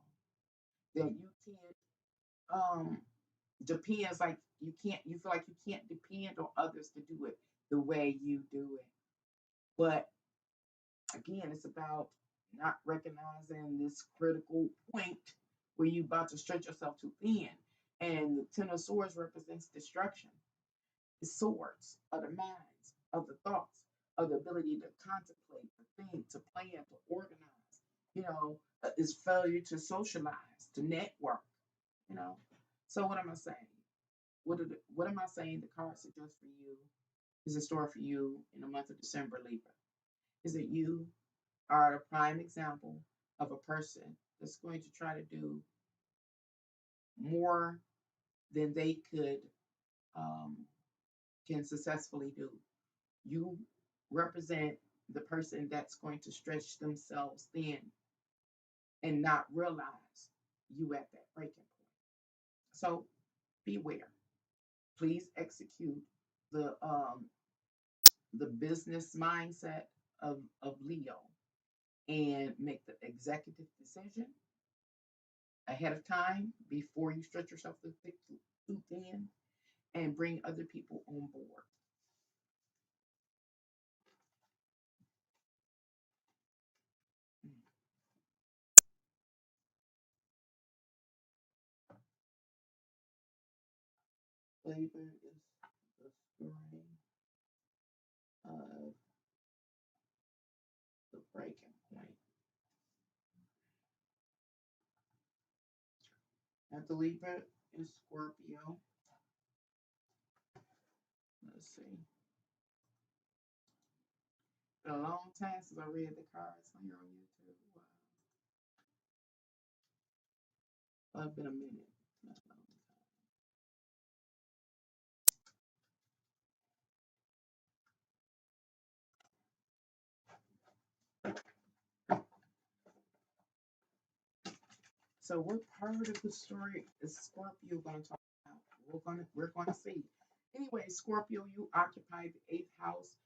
That you can't depends, like you feel like you can't depend on others to do it the way you do it. But again, it's about not recognizing this critical point where you're about to stretch yourself too thin. And the Ten of Swords represents destruction. The swords of the minds, of the thoughts, of the ability to contemplate, to think, to plan, to organize. Is failure to socialize, to network. So what am I saying? What am I saying the card suggests for you is in store for you in the month of December, Libra? Is that you are a prime example of a person that's going to try to do more than they can successfully do. You represent the person that's going to stretch themselves thin and not realize you at that breaking point. So beware. Please execute the the business mindset of Leo and make the executive decision ahead of time before you stretch yourself too thin and bring other people on board. Labor is the story of the breaking point. And the Libra is Scorpio. Let's see. Been a long time since I read the cards here on YouTube. Well, it's been a minute. Not a long time. So what part of the story is Scorpio going to talk about? We're going to see. Anyway, Scorpio, you occupy the eighth house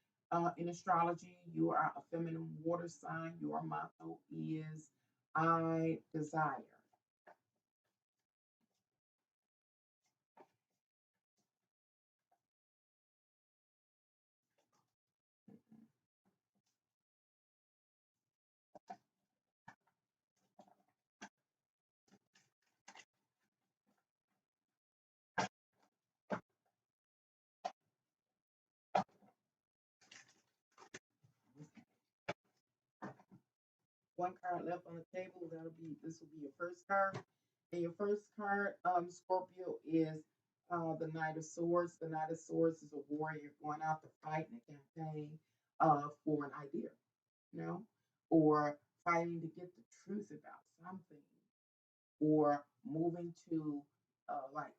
in astrology. You are a feminine water sign. Your motto is I desire. One card left on the table. This will be your first card. And your first card, Scorpio, is the Knight of Swords. The Knight of Swords is a warrior going out to fight in a campaign for an idea, you know, or fighting to get the truth about something, or moving to like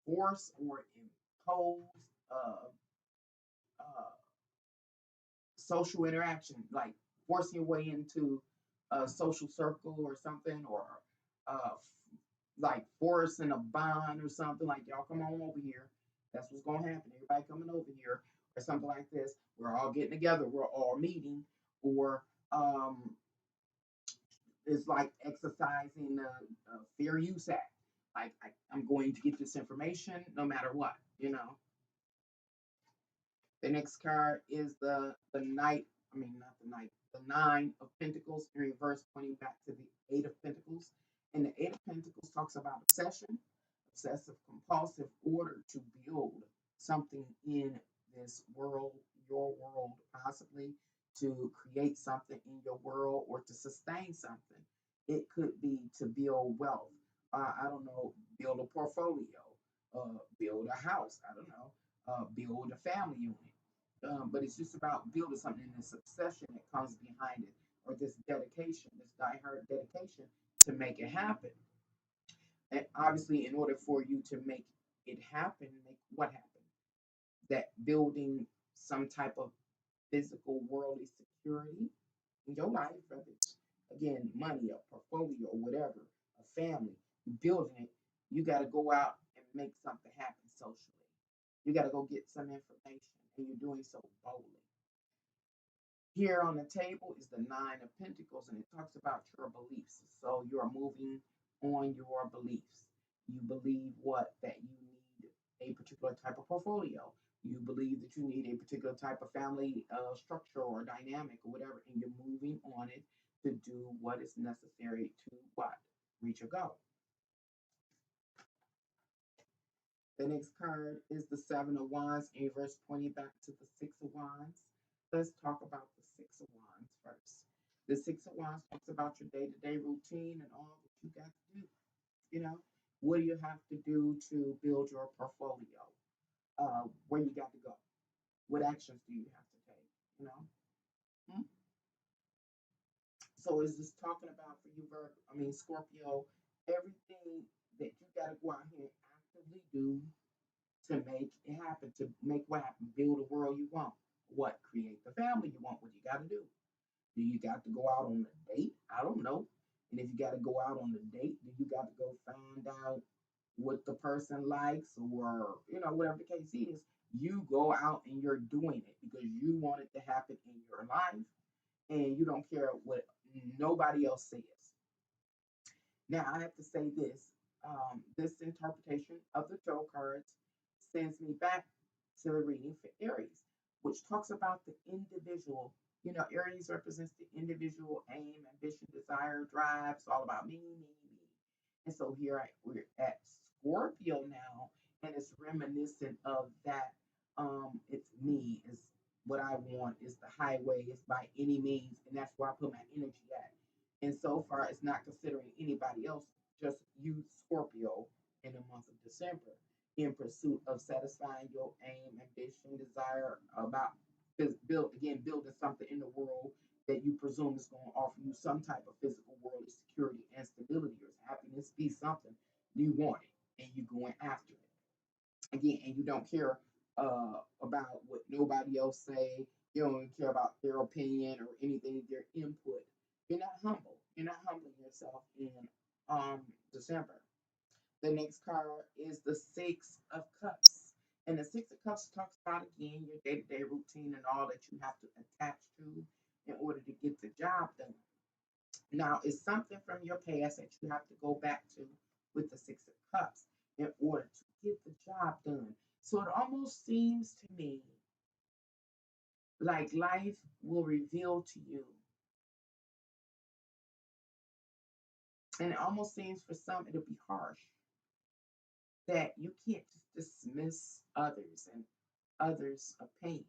force or impose uh, uh, social interaction, like forcing your way into a social circle or something, or like forcing a bond or something, like y'all come on over here. That's what's gonna happen. Everybody coming over here, or something like this. We're all getting together. We're all meeting, or it's like exercising the Fair Use Act. Like I'm going to get this information no matter what, you know. The next card is the knight. I mean, not the knight. The nine of Pentacles in reverse, pointing back to the eight of Pentacles. And the eight of Pentacles talks about obsession, obsessive compulsive order to build something in this world, your world, possibly to create something in your world or to sustain something. It could be to build wealth. I don't know, build a portfolio, build a house. I don't know, build a family unit. But it's just about building something, this obsession that comes behind it, or this dedication, this diehard dedication to make it happen. And obviously, in order for you to make it happen, make what happen? That building some type of physical worldly security in your life, whether it's again money, a portfolio, or whatever, a family, building it, you got to go out and make something happen socially. You got to go get some information, and you're doing so boldly. Here on the table is the Nine of Pentacles, and it talks about your beliefs. So you're moving on your beliefs. You believe what? That you need a particular type of portfolio. You believe that you need a particular type of family structure or dynamic or whatever, and you're moving on it to do what is necessary to what? Reach your goal. The next card is the Seven of Wands, in reverse, pointing back to the Six of Wands. Let's talk about the Six of Wands first. The Six of Wands talks about your day to day routine and all that you got to do. You know, what do you have to do to build your portfolio? Where you got to go? What actions do you have to take? You know, hmm? So is this talking about for you, Virgo? I mean, Scorpio, everything that you got to go out here and actively do to make it happen, to make what happen, build the world you want. What? Create the family you want. What you got to do? Do you got to go out on a date? I don't know. And if you got to go out on a date, do you got to go find out what the person likes or, whatever the case is? You go out and you're doing it because you want it to happen in your life and you don't care what nobody else says. Now, I have to say this. This interpretation of the tarot cards sends me back to the reading for Aries, which talks about the individual. Aries represents the individual aim, ambition, desire, drive. It's all about me, me, me. And so we're at Scorpio now, and it's reminiscent of that. It's me, it's what I want, it's the highway, it's by any means, and that's where I put my energy at. And so far, it's not considering anybody else, just you, Scorpio, in the month of December, in pursuit of satisfying your aim, ambition, desire about building something in the world that you presume is going to offer you some type of physical worldly security and stability or happiness, be something you want it, and you going after it again, and you don't care about what nobody else say. You don't care about their opinion or anything, their input. You're not humble. You're not humbling yourself in December. The next card is the Six of Cups. And the Six of Cups talks about, again, your day to day routine and all that you have to attach to in order to get the job done. Now, it's something from your past that you have to go back to with the Six of Cups in order to get the job done. So it almost seems to me like life will reveal to you, and it almost seems for some it'll be harsh, that you can't just dismiss others and others' opinions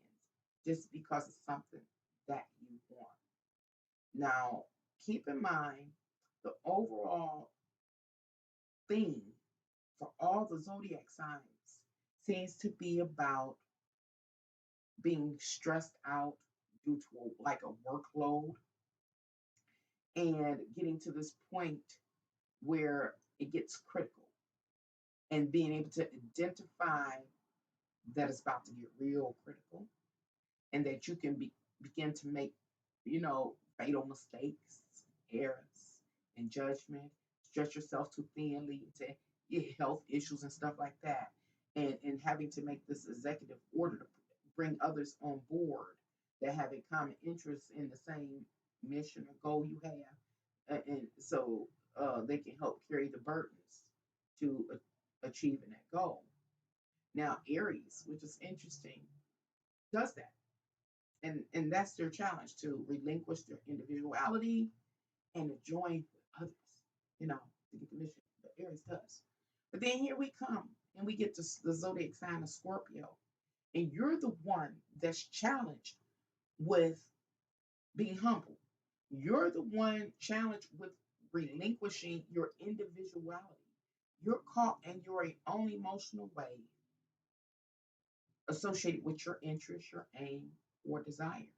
just because it's something that you want. Now, keep in mind the overall theme for all the zodiac signs seems to be about being stressed out due to like a workload and getting to this point where it gets critical and being able to identify that it's about to get real critical and that you can begin to make, fatal mistakes, errors, and judgment, stretch yourself too thin, leading to health issues and stuff like that. And having to make this executive order to bring others on board that have a common interest in the same mission or goal you have. And so they can help carry the burdens to achieving that goal. Now, Aries, which is interesting, does that. And that's their challenge, to relinquish their individuality and to join with others, you know, to get the mission. But Aries does. But then here we come and we get to the zodiac sign of Scorpio. And you're the one that's challenged with being humble. You're the one challenged with relinquishing your individuality. You're caught in your own emotional way associated with your interest, your aim, or desire.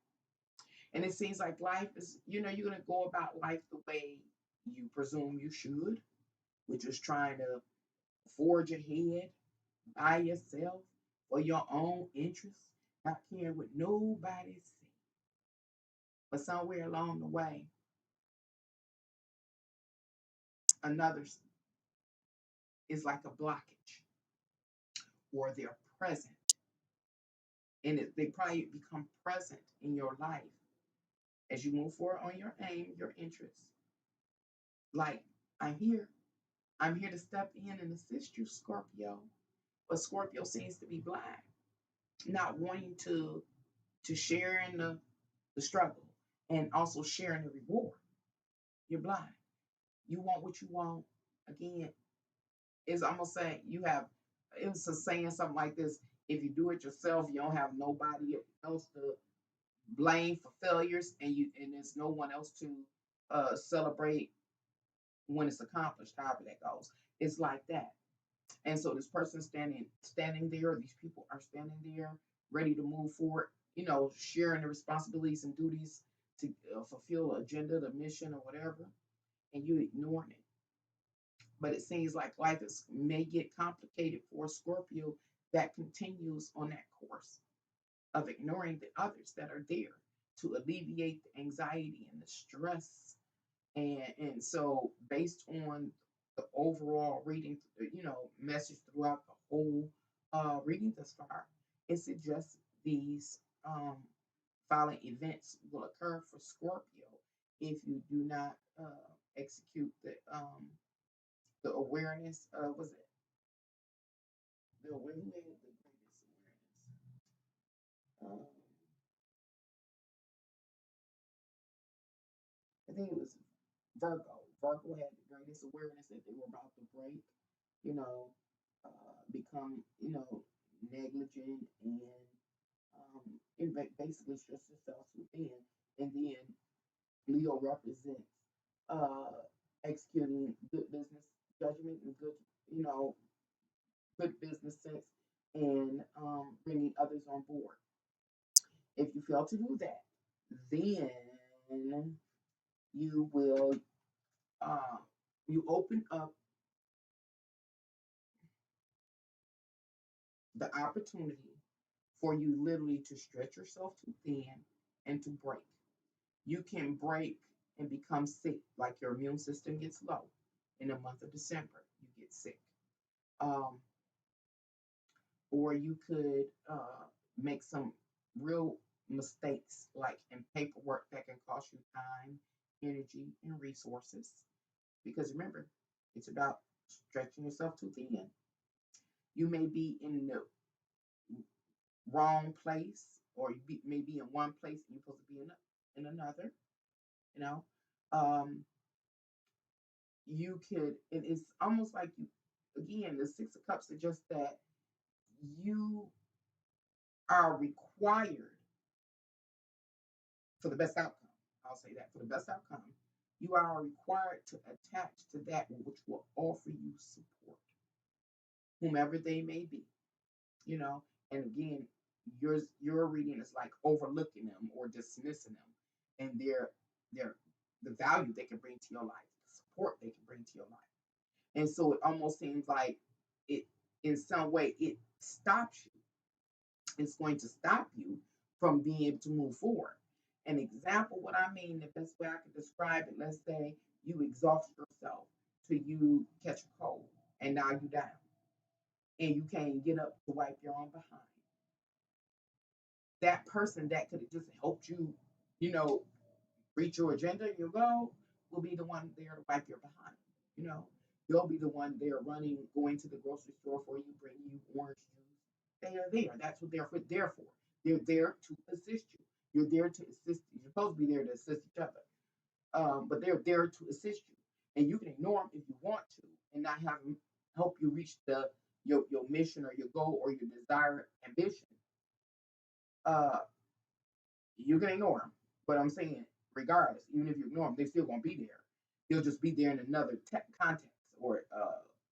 And it seems like life is, you're going to go about life the way you presume you should, which is trying to forge ahead by yourself for your own interests, not caring what nobody says. But somewhere along the way, another is like a blockage, or they're present. And they probably become present in your life as you move forward on your aim, your interests. Like, I'm here. I'm here to step in and assist you, Scorpio. But Scorpio seems to be blind, not wanting to share in the struggle and also sharing the reward. You're blind. You want what you want. Again, it's almost saying it was saying something like this: if you do it yourself, you don't have nobody else to blame for failures, and there's no one else to celebrate when it's accomplished, however that goes. It's like that. And so this person standing there, these people are standing there ready to move forward, sharing the responsibilities and duties to fulfill the agenda, the mission, or whatever, and you ignoring it. but it seems like life may get complicated for a Scorpio that continues on that course of ignoring the others that are there to alleviate the anxiety and the stress. And so based on the overall reading, message throughout the whole reading thus far, it suggests these following events will occur for Scorpio if you do not execute the awareness. Was it the awareness? The greatest awareness. I think it was Virgo. Virgo had the greatest awareness that they were about to break, you know, become, negligent and basically stress yourself within. And then Leo represents executing good business judgment and good, you know, good business sense and bringing others on board. If you fail to do that, then you will uh, you open up the opportunity for you literally to stretch yourself too thin and to break. You can break and become sick, like your immune system gets low. In the month of December, you get sick. Um, or you could make some real mistakes, like in paperwork, that can cost you time, energy, and resources. Because remember, it's about stretching yourself too thin. You may be in the wrong place, or may be in one place and you're supposed to be in another. You know, um, you could. It's almost like you. Again, the Six of Cups suggests that you are required for the best outcome. I'll say that for the best outcome, you are required to attach to that which will offer you support, whomever they may be. You know, and again, your reading is like overlooking them or dismissing them, and their the value they can bring to your life, the support they can bring to your life. And so it almost seems like it, in some way, it stops you. It's going to stop you from being able to move forward. An example, what I mean, the best way I can describe it, let's say you exhaust yourself till you catch a cold and now you down and you can't get up to wipe your own behind. That person that could have just helped you, you know, reach your agenda, your goal, will be the one there to wipe your behind. You know, they'll be the one there running, going to the grocery store for you, bringing you orange juice. They are there. That's what there for. They're there to assist you. You're there to assist. You're supposed to be there to assist each other, but they're there to assist you, and you can ignore them if you want to, and not have them help you reach your mission or your goal or your desired ambition. Uh, you can ignore them, but I'm saying regardless, even if you ignore them, they're still gonna be there. They'll just be there in another context or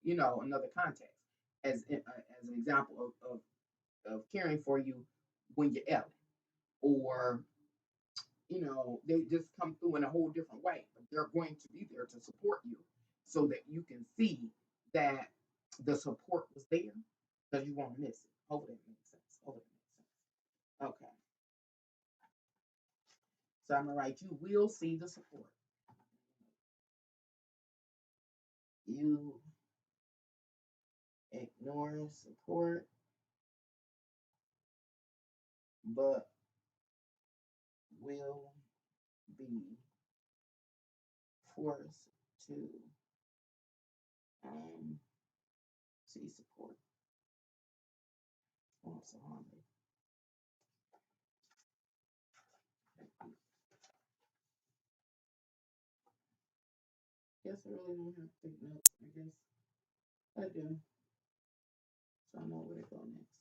another context as an example of caring for you when you're ill, or they just come through in a whole different way. But they're going to be there to support you so that you can see that the support was there because you won't miss it. Hopefully that makes sense. Hopefully that makes sense. Okay. So I'm gonna write you will see the support. You ignore support, but will be forced to see support. Oh, I'm so hungry. Guess I really don't have to take notes. I guess I do. So I know where to go next.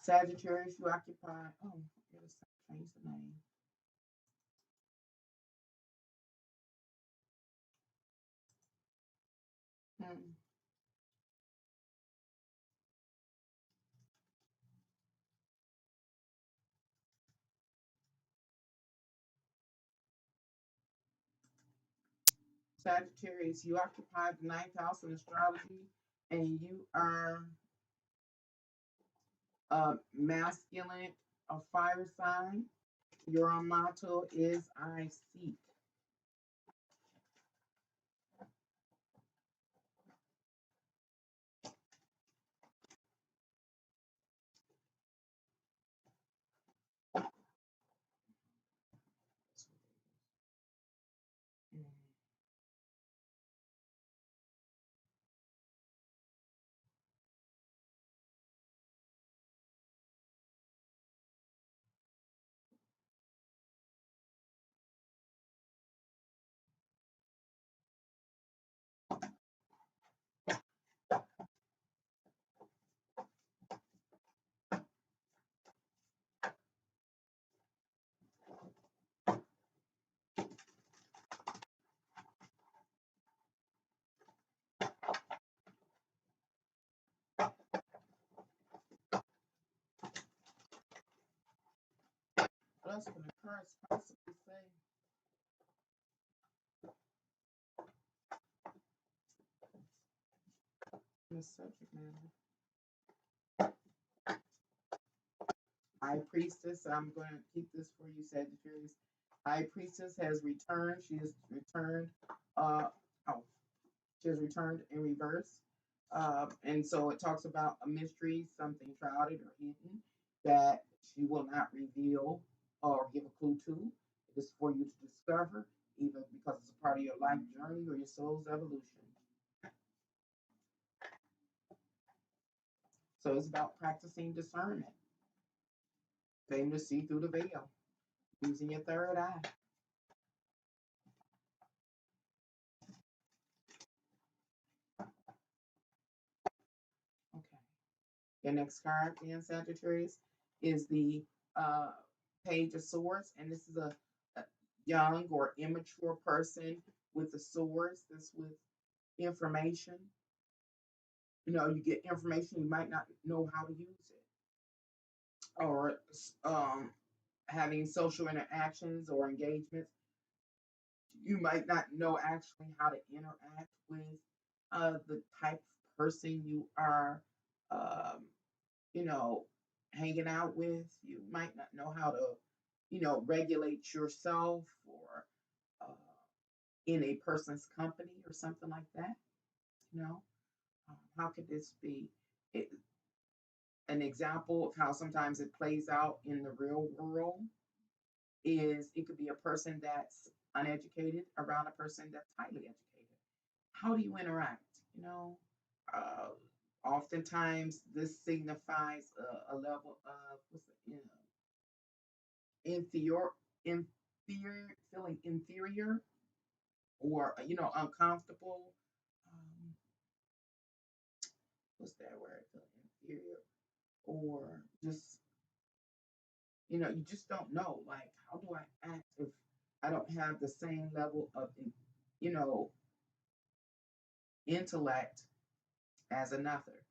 Sagittarius, you occupy. Oh, I gotta change the name. Hmm. Sagittarius, you occupy the ninth house in astrology, and you are a masculine, a fire sign. Your motto is I seek. What else can the cards possibly say in the subject matter? High Priestess, I'm going to keep this for you, Sagittarius. High Priestess has returned. She has returned. Uh, oh, she has returned in reverse. And so it talks about a mystery, something shrouded or hidden that she will not reveal or give a clue to. It is for you to discover, either because it's a part of your life journey or your soul's evolution. So it's about practicing discernment, being to see through the veil, using your third eye. Okay. Your next card, then, Sagittarius, is the uh, Page of Swords, and this is a young or immature person with the swords. This with information. You know, you get information, you might not know how to use it, or having social interactions or engagements. You might not know actually how to interact with the type of person you are. Um, you know, hanging out with. You might not know how to, regulate yourself or uh, in a person's company or something like that. You know, how could this be it, an example of how sometimes it plays out in the real world? Is it could be a person that's uneducated around a person that's highly educated. How do you interact? You know, uh, oftentimes this signifies a level of what's the, inferior, inferior, feeling inferior or uncomfortable. Um, what's that word? Feeling inferior or just you just don't know. Like, how do I act if I don't have the same level of you know intellect as another?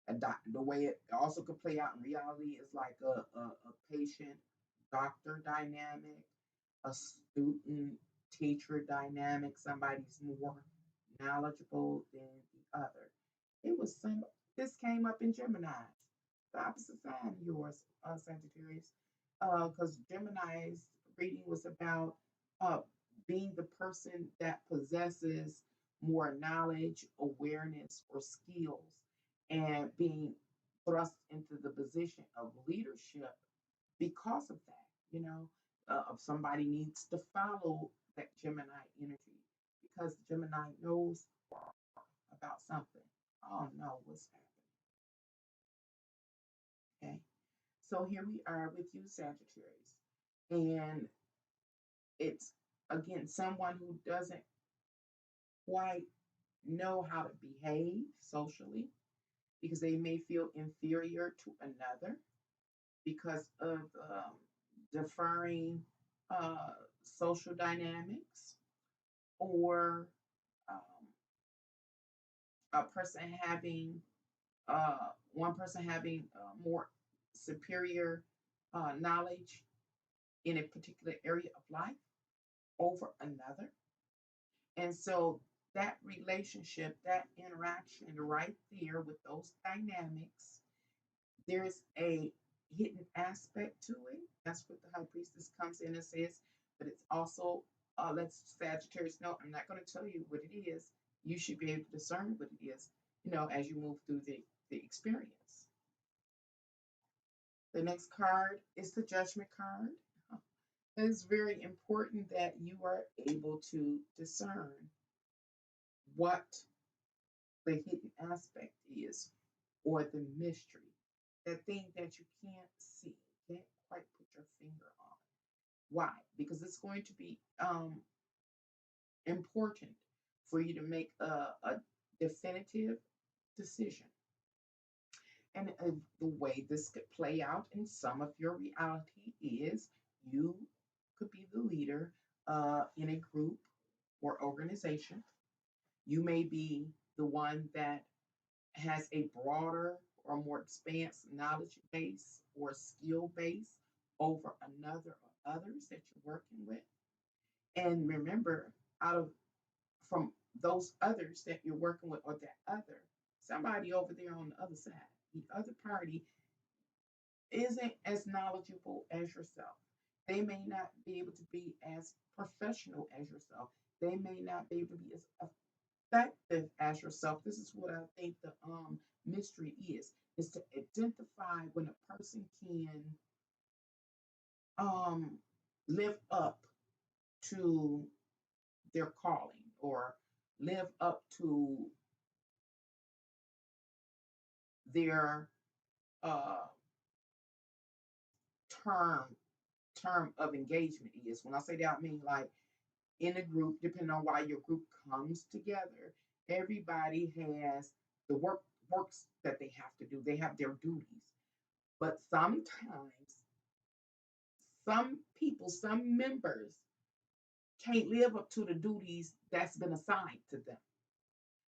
And the way it also could play out in reality is like a patient doctor dynamic, a student teacher dynamic. Somebody's more knowledgeable than the other. It was some. This came up in Gemini, the opposite sign of yours, Sagittarius, because Gemini's reading was about uh, being the person that possesses more knowledge, awareness, or skills, and being thrust into the position of leadership because of that. If somebody needs to follow that Gemini energy because Gemini knows about something. Oh no, what's happening? Okay. So here we are with you, Sagittarius. And it's again someone who doesn't quite know how to behave socially because they may feel inferior to another because of deferring uh, social dynamics or um, a person having one person having more superior knowledge in a particular area of life over another. And so that relationship, that interaction right there with those dynamics, there's a hidden aspect to it. That's what the High Priestess comes in and says. But it's also, lets Sagittarius know, I'm not going to tell you what it is. You should be able to discern what it is, as you move through the experience. The next card is the Judgment card. It's very important that you are able to discern what the hidden aspect is, or the mystery, that thing that you can't see, can't quite put your finger on. Why? Because it's going to be important for you to make a definitive decision. And the way this could play out in some of your reality is you could be the leader in a group or organization. You may be the one that has a broader or more expansive knowledge base or skill base over another or others that you're working with. And remember, out of from those others that you're working with, or that other, somebody over there on the other side, the other party isn't as knowledgeable as yourself. They may not be able to be as professional as yourself. They may not be able to be as effective as yourself. This is what I think the mystery is to identify when a person can um live up to their calling, or live up to their uh term term of engagement is. When I say that, I mean like in a group, depending on why your group comes together, everybody has the works that they have to do. They have their duties. But sometimes some people, some members can't live up to the duties that's been assigned to them.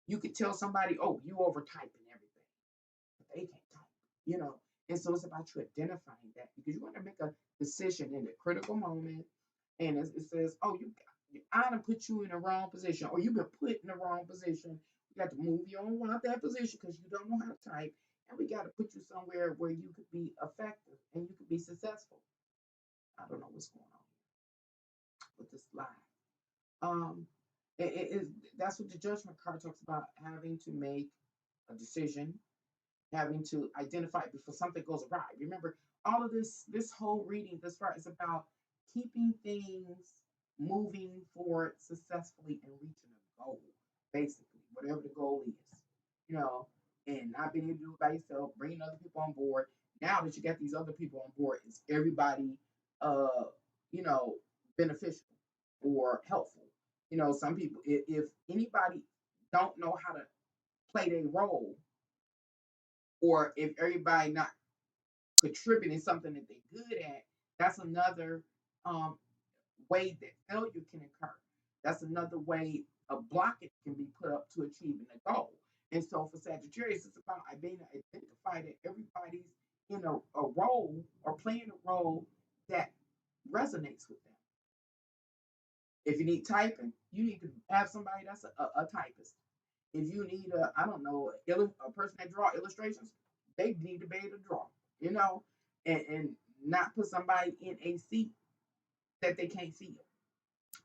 You could tell somebody, oh, you over typing everything, but they can't type, you know. And so it's about you identifying that, because you want to make a decision in a critical moment. And it says, oh, I done put you in the wrong position, or you've been put in the wrong position. We got to move you on out that position because you don't know how to type. And we got to put you somewhere where you could be effective and you could be successful. I don't know what's going on with this live. Um, that's what the Judgment card talks about: having to make a decision, having to identify before something goes awry. Remember, all of this whole reading this far is about keeping things moving forward successfully and reaching a goal, basically, whatever the goal is, you know, and not being able to do it by yourself, bringing other people on board. Now that you got these other people on board, is everybody, uh, you know, beneficial or helpful? Some people, if anybody don't know how to play their role, or if everybody not contributing something that they're good at, that's another um, way that failure can occur. That's another way a blockage can be put up to achieving a goal. And so for Sagittarius, it's about being able to identify that everybody's in a role, or playing a role that resonates with them. If you need typing, you need to have somebody that's a typist. If you need I don't know, a person that draw illustrations, they need to be able to draw, you know, and not put somebody in a seat that they can't feel.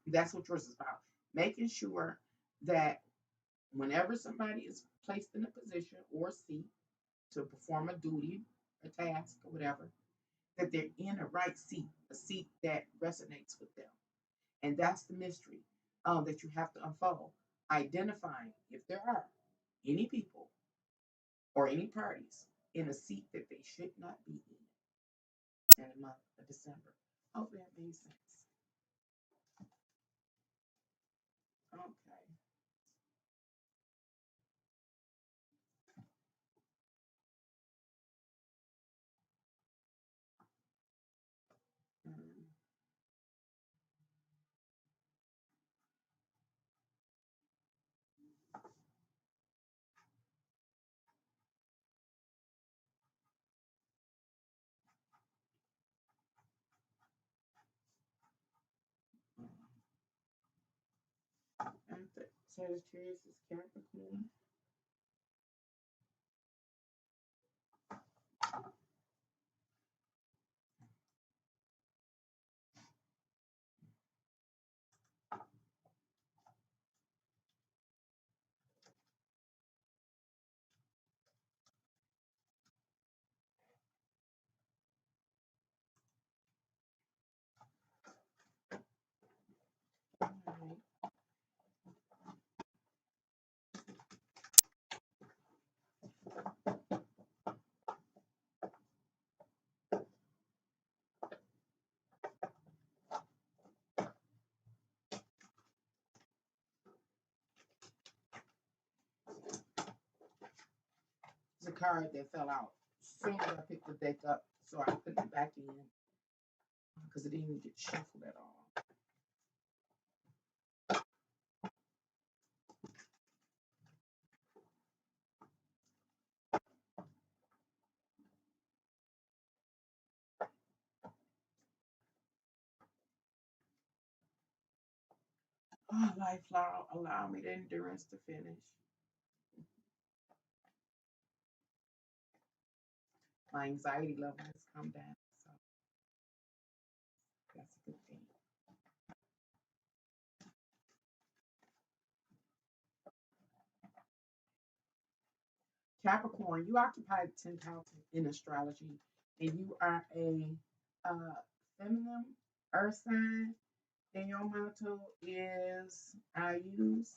That's what yours is about. Making sure that whenever somebody is placed in a position or seat to perform a duty, a task, or whatever, that they're in a right seat, a seat that resonates with them. And that's the mystery that you have to unfold. Identifying if there are any people or any parties in a seat that they should not be in the month of December. Hopefully that made sense. Okay. Mm. Sagittarius is Capricorn. All right. It's a card that fell out. Soon as I picked the deck up, so I put it back in because it didn't even get shuffled at all. Oh, life allow me the endurance to finish. My anxiety level has come down, so that's a good thing. Capricorn, you occupy the 10th house in astrology, and you are a feminine earth sign, and your motto is I use.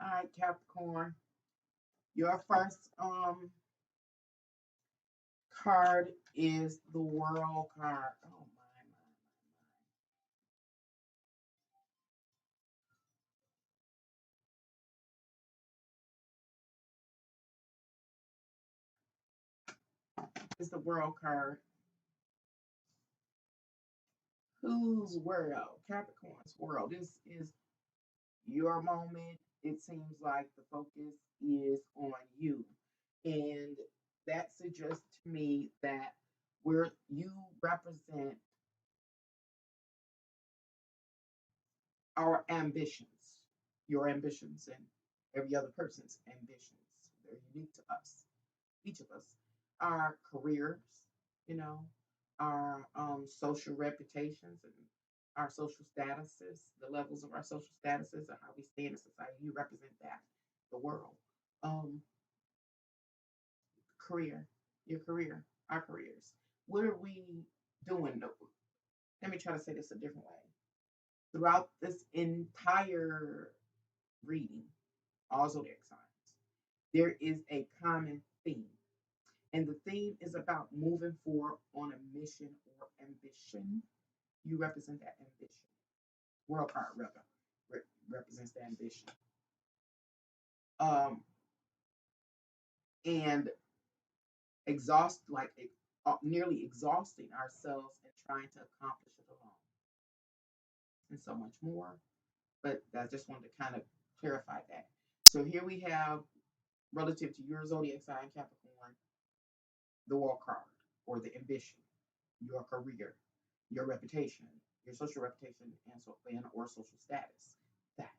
All right, Capricorn. Your first card is the World card. Oh my. It's the World card. Whose world? Capricorn's world. This is your moment. It seems like the focus is on you. And that suggests to me that where you represent our ambitions, your ambitions, and every other person's ambitions. They're unique to us, each of us. Our careers, you know, our social reputations and our social statuses, the levels of our social statuses, and how we stand in society. You represent that, the world. Um, Career, your career, our careers. What are we doing? Let me try to say this a different way. Throughout this entire reading, all zodiac signs, there is a common theme. And the theme is about moving forward on a mission or ambition. You represent that ambition. World card rather represents the ambition. Um, and nearly exhausting ourselves and trying to accomplish it alone, and so much more. But I just wanted to kind of clarify that. So here we have, relative to your zodiac sign, Capricorn, the World card, or the ambition, your career, your reputation, your social reputation, and or social status. That,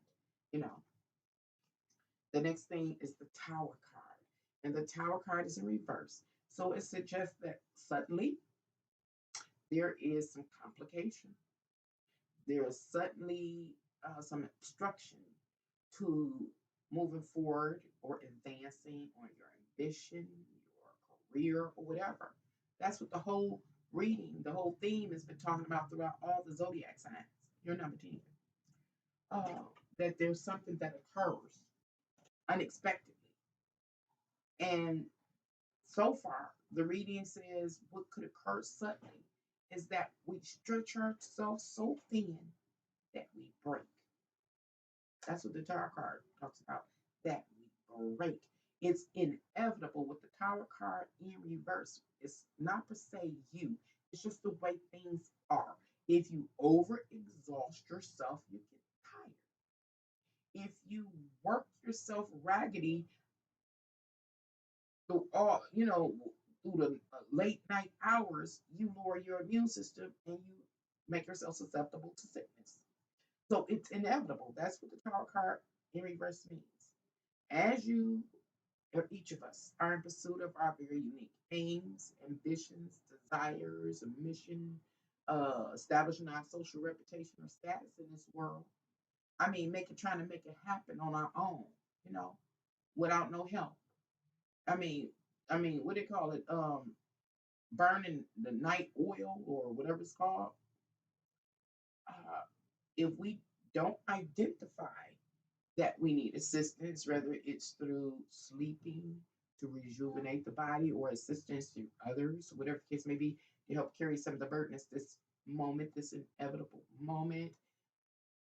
you know. The next thing is the Tower card, and the Tower card is in reverse. So it suggests that suddenly there is some complication. There is suddenly some obstruction to moving forward or advancing on your ambition, your career, or whatever. That's what the whole reading, the whole theme has been talking about throughout all the zodiac signs. You're number 10. That there's something that occurs unexpectedly. And so far, the reading says what could occur suddenly is that we stretch ourselves so thin that we break. That's what the Tower card talks about. That we break. It's inevitable with the Tower card in reverse. It's not per se you. It's just the way things are. If you overexhaust yourself, you get tired. If you work yourself raggedy through all, through the late night hours, you lower your immune system and you make yourself susceptible to sickness. So it's inevitable. That's what the Tower card in reverse means. As you, or each of us, are in pursuit of our very unique aims, ambitions, desires, a mission, establishing our social reputation or status in this world. I mean, trying to make it happen on our own, you know, without no help. I mean, what do they call it? Burning the night oil or whatever it's called. Uh, if we don't identify that we need assistance, whether it's through sleeping to rejuvenate the body or assistance to others, whatever the case may be, to help carry some of the burden. It's this moment, this inevitable moment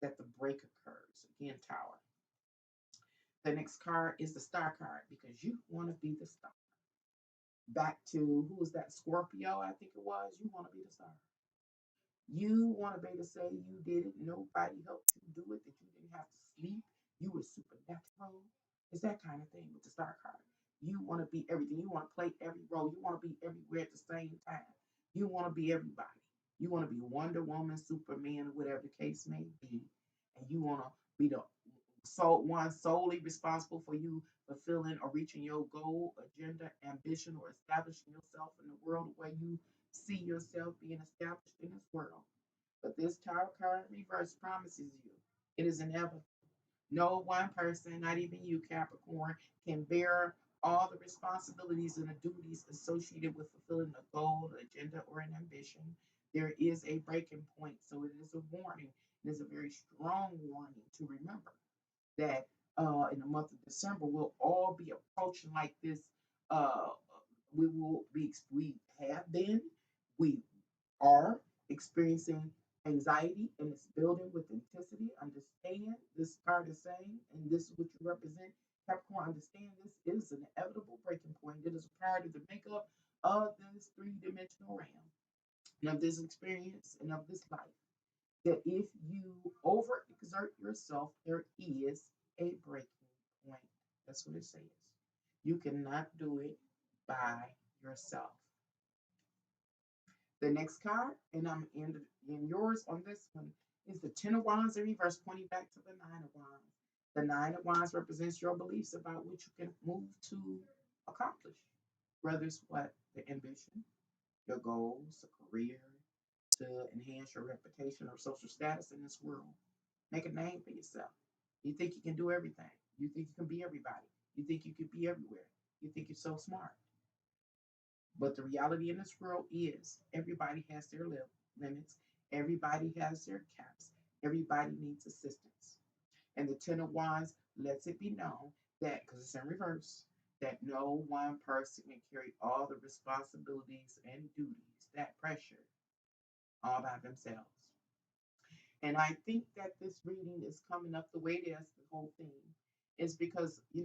that the break occurs. Again, Tower. The next card is the Star card because you want to be the star. Back to who was that? Scorpio, I think it was. You want to be the star. You want to be able to say you did it. Nobody helped you do it. That you didn't have to sleep. You were supernatural. It's that kind of thing with the Star card. You want to be everything. You want to play every role. You want to be everywhere at the same time. You want to be everybody. You want to be Wonder Woman, Superman, whatever the case may be. And you want to be the one solely responsible for you fulfilling or reaching your goal, agenda, ambition, or establishing yourself in the world the way you see yourself being established in this world. But this Tower card reverse promises you it is inevitable. No one person, not even you, Capricorn, can bear all the responsibilities and the duties associated with fulfilling a goal, agenda, or an ambition. There is a breaking point, so it is a warning. It is a very strong warning to remember that in the month of December we'll all be approaching like this. Uh, we have been, we are experiencing anxiety and it's building with intensity. Understand this card is saying, and this is what you represent. Capricorn, understand this is an inevitable breaking point. It is a part of the makeup of this three-dimensional realm and of this experience and of this life. That if you overexert yourself, there is a breaking point. That's what it says. You cannot do it by yourself. The next card, and I'm in yours on this one, is the Ten of Wands in reverse, pointing back to the Nine of Wands. The Nine of Wands represents your beliefs about what you can move to accomplish, whether it's what the ambition, your goals, a career, to enhance your reputation or social status in this world. Make a name for yourself. You think you can do everything. You think you can be everybody. You think you could be everywhere. You think you're so smart. But the reality in this world is everybody has their limits. Everybody has their caps. Everybody needs assistance. And the Ten of Wands lets it be known that, because it's in reverse, that no one person can carry all the responsibilities and duties, that pressure, all by themselves. And I think that this reading is coming up the way it is, the whole thing, is because, I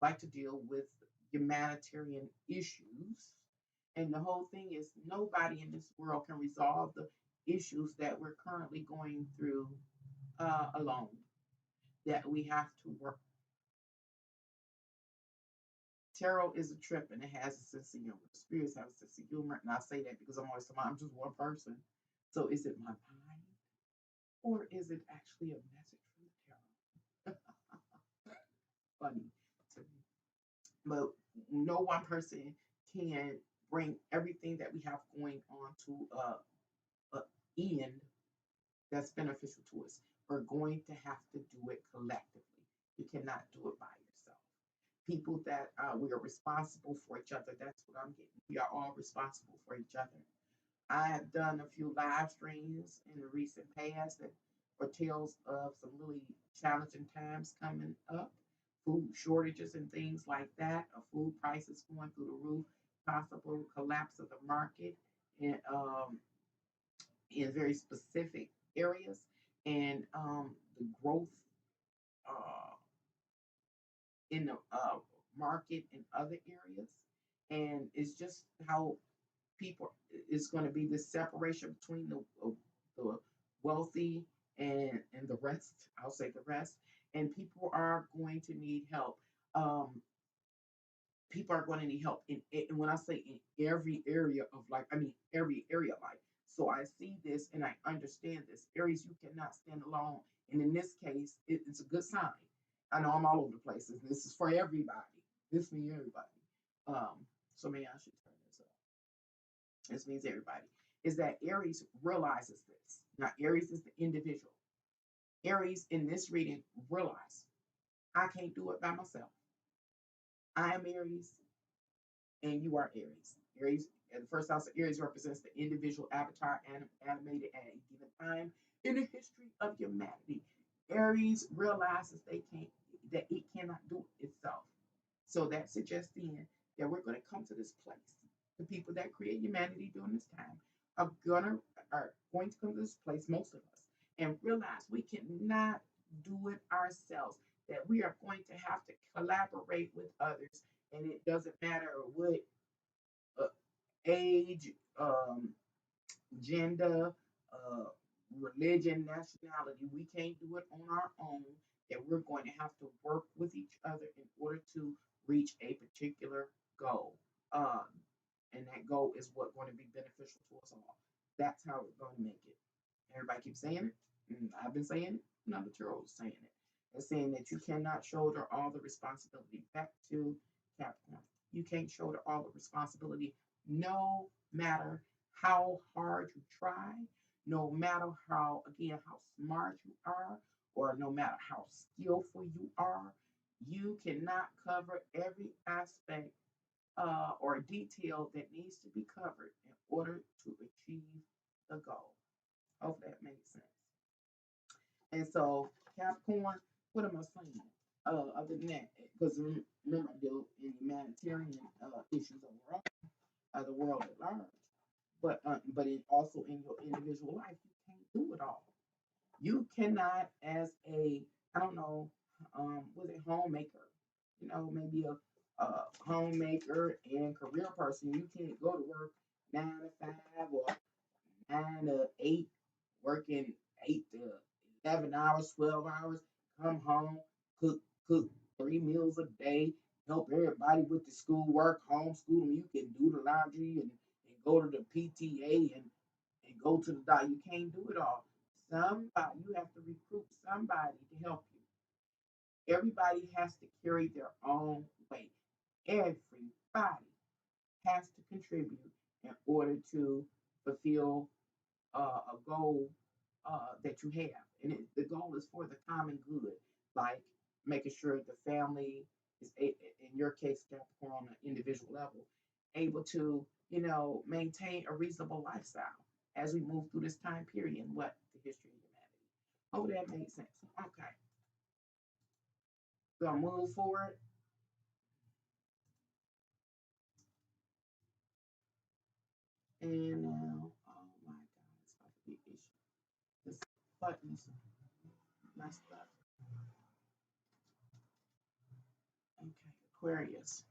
like to deal with humanitarian issues. And the whole thing is nobody in this world can resolve the issues that we're currently going through alone, that we have to work. Tarot is a trip and it has a sense of humor. Spirits have a sense of humor. And I say that because I'm always saying I'm just one person. So is it my mind? Or is it actually a message from the tarot? Funny to me. But no one person can bring everything that we have going on to a end that's beneficial to us. We're going to have to do it collectively. You cannot do it by yourself. People that we are responsible for each other. That's what I'm getting. We are all responsible for each other. I have done a few live streams in the recent past that foretells of some really challenging times coming up, food shortages and things like that, food prices going through the roof, possible collapse of the market in very specific areas, and the growth uh, in the market in other areas, and it's just how people it's going to be this separation between the wealthy and the rest. I'll say the rest, and people are going to need help. Um, People are going to need help and when I say in every area of life, I mean every area of life. So I see this and I understand this. Aries, you cannot stand alone. And in this case, it's a good sign. I know I'm all over the places. This is for everybody. This means everybody. Um, so maybe I should turn this up. This means everybody. Is that Aries realizes this. Now, Aries is the individual. Aries in this reading realize I can't do it by myself. I am Aries and you are Aries. Aries, and the first house of Aries represents the individual avatar animated at a given time in the history of humanity. Aries realizes they can't that it cannot do it itself. So that suggests then that we're going to come to this place. The people that create humanity during this time are going to come to this place, most of us, and realize we cannot do it ourselves. That we are going to have to collaborate with others, and it doesn't matter what uh, age, gender, religion, nationality. We can't do it on our own. That we're going to have to work with each other in order to reach a particular goal. Um, and that goal is what's going to be beneficial to us all. That's how we're going to make it. Everybody keeps saying it. And I've been saying it. Number two is saying it. It's saying that you cannot shoulder all the responsibility. Back to Capricorn. You can't shoulder all the responsibility no matter how hard you try, no matter how, again, how smart you are, or no matter how skillful you are, you cannot cover every aspect or detail that needs to be covered in order to achieve the goal. Hope that makes sense. And so, Capricorn, what am I saying? Other than that, because remember, I deal in humanitarian issues overall, the world at large. But also in your individual life, you can't do it all. You cannot, as a I don't know, was it homemaker? Maybe a homemaker and career person. You can't go to work 9 to 5 or 9 to 8, working 8 to 11 hours, 12 hours. Come home, cook 3 meals a day, help everybody with the schoolwork, homeschool them. You can do the laundry and go to the PTA and go to the doctor. You can't do it all. Somebody, you have to recruit somebody to help you. Everybody has to carry their own weight. Everybody has to contribute in order to fulfill a goal that you have. And the goal is for the common good, like making sure the family is, in your case, Capricorn, on an individual level, able to, maintain a reasonable lifestyle as we move through this time period in what the history of humanity. Hope that makes sense. Okay, gonna move forward. And now, oh my God, it's about to be an issue. This button's messed up. Okay, Aquarius.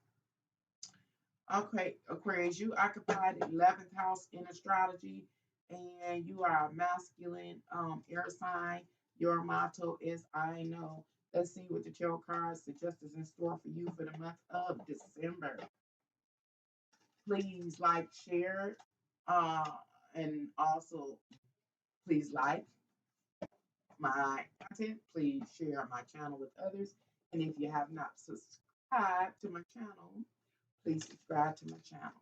Okay, Aquarius, you occupy the 11th house in astrology, and you are a masculine air sign. Your motto is I know. Let's see what the tarot cards suggest is in store for you for the month of December. Please like, share, uh, and also please like my content. Please share my channel with others. And if you have not subscribed to my channel, please subscribe to my channel.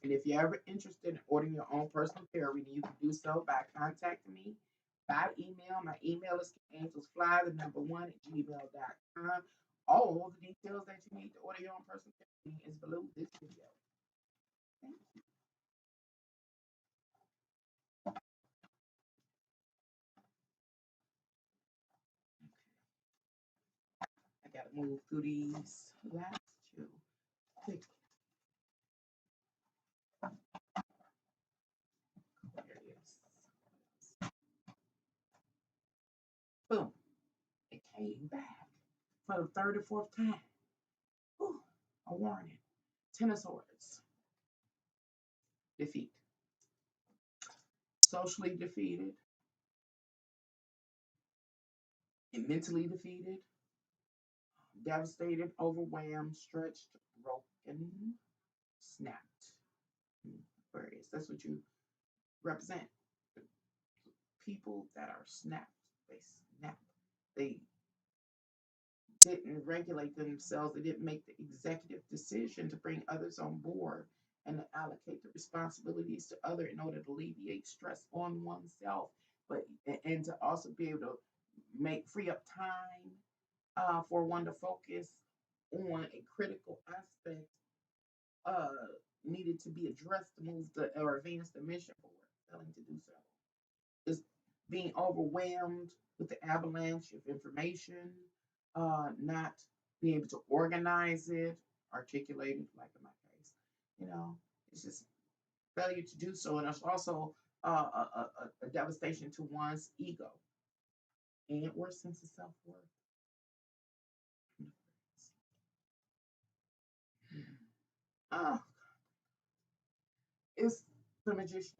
And if you're ever interested in ordering your own personal tarot reading, you can do so by contacting me by email. My email is angelsfly1@gmail.com. All the details that you need to order your own personal tarot reading is below this video. Thank you. I gotta move through these last two quick. Aquarius. back for the third or fourth time. Whew, a warning. Ten of Swords. Defeat. Socially defeated. And mentally defeated. Devastated, overwhelmed, stretched, broken, snapped. Aquarius. That's what you represent. People that are snapped. They snap. They didn't regulate themselves. They didn't make the executive decision to bring others on board and to allocate the responsibilities to others in order to alleviate stress on oneself, but and to also be able to free up time for one to focus on a critical aspect needed to be addressed to move the or advance the mission forward. Failing to do so is being overwhelmed with the avalanche of information, not being able to organize it, articulate it, like in my case. It's just failure to do so, and it's also a devastation to one's ego and or sense of self worth. Uh, it's the magician.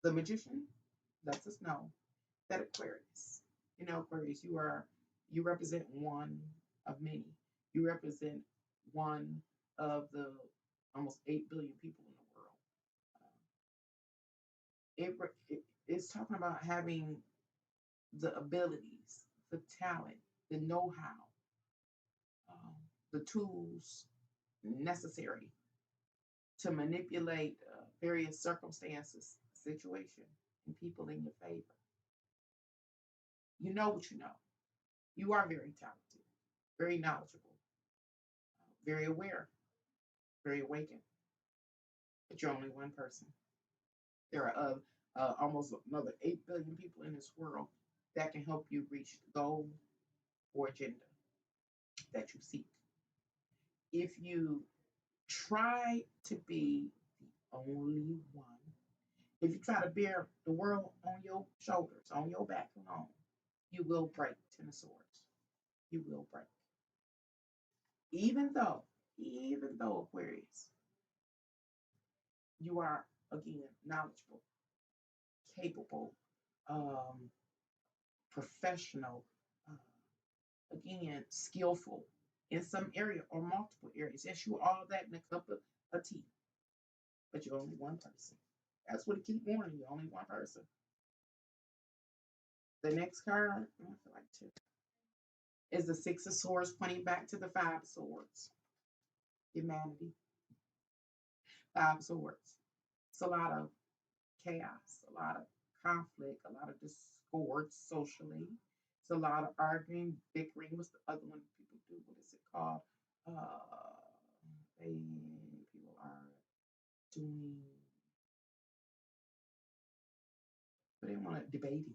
The magician lets us know that Aquarius, Aquarius, you represent one of many. You represent one of the almost 8 billion people in the world. It's talking about having the abilities, the talent, the know-how, the tools necessary to manipulate various circumstances, situation, and people in your favor. You know what you know. You are very talented, very knowledgeable, very aware, very awakened. But you're only one person. There are almost another 8 billion people in this world that can help you reach the goal or agenda that you seek. If you try to be the only one, if you try to bear the world on your shoulders, on your back alone, you will break. Ten of Swords. You will break. Even though Aquarius, you are again knowledgeable, capable, um, professional, again skillful in some area or multiple areas. Yes, you are all that in a cup of tea, but you're only one person. That's what it keeps warning you. Only one person. The next card, I feel like two, is the Six of Swords, pointing back to the Five of Swords. Humanity. Five of Swords. It's a lot of chaos, a lot of conflict, a lot of discord socially. It's a lot of arguing, bickering. What's the other one people do? What is it called? People are doing, but they want to debating,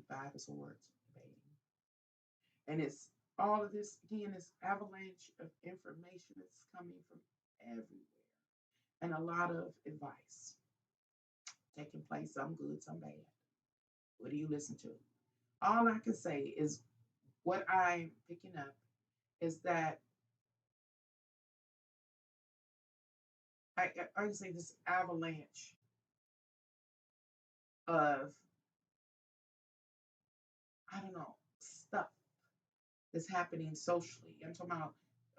Five of Swords, debating, and it's all of this again. This avalanche of information that's coming from everywhere, and a lot of advice taking place. Some good, some bad. What do you listen to? All I can say is what I'm picking up is that I can say this avalanche of, I don't know, stuff that's happening socially. I'm talking about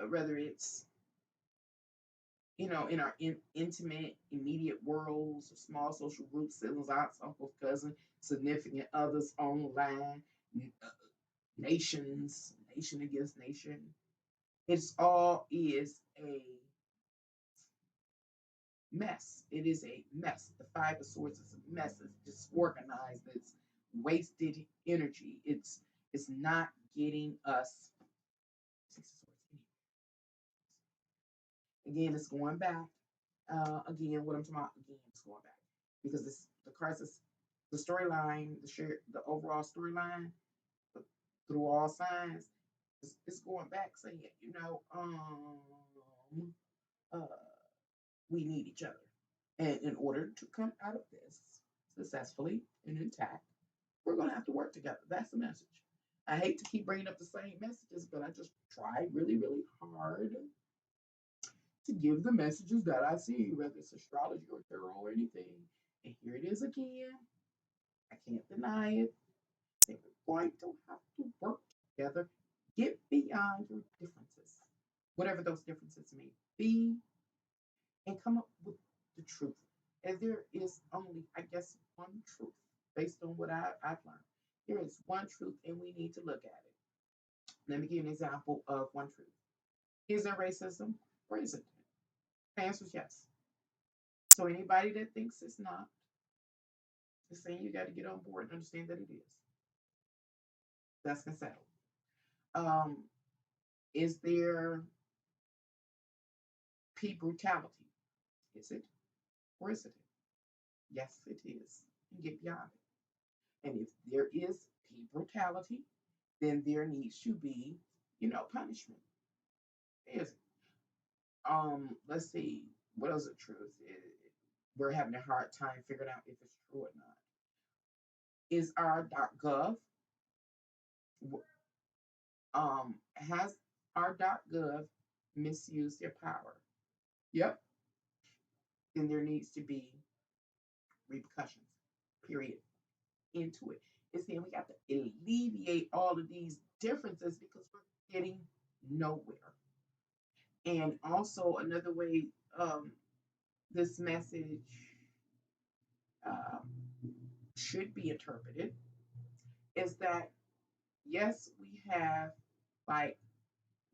whether it's, in our intimate, immediate worlds, or small social groups, siblings, aunts, uncles, cousins, significant others online, nations, nation against nation. It's all is a mess. It is a mess. The Five of Swords is a mess. It's disorganized. It's wasted energy. It's not getting us. Six of Swords. Again, it's going back. Again, what I'm talking about, again, it's going back because the crisis, the storyline, the overall storyline through all signs, it's going back saying, uh, we need each other. And in order to come out of this successfully and intact, we're going to have to work together. That's the message. I hate to keep bringing up the same messages, but I just try really, really hard to give the messages that I see, whether it's astrology or tarot or anything. And here it is again. I can't deny it. They're going to have to work together, get beyond your differences, whatever those differences may be, and come up with the truth. And there is only, I guess, one truth based on what I've learned. There is one truth, and we need to look at it. Let me give you an example of one truth. Is there racism or isn't it? The answer is yes. So anybody that thinks it's not, is saying you got to get on board and understand that it is. That's been settled. Um, is there P brutality? Is it or isn't it? Yes, it is. And get beyond it. And if there is P brutality, then there needs to be, punishment. Is let's see, what is the truth? We're having a hard time figuring out if it's true or not. Is our.gov has our.gov misused their power? Yep. Then there needs to be repercussions. Period. Into it. It's saying we got to alleviate all of these differences because we're getting nowhere. And also another way this message um, should be interpreted is that yes, we have like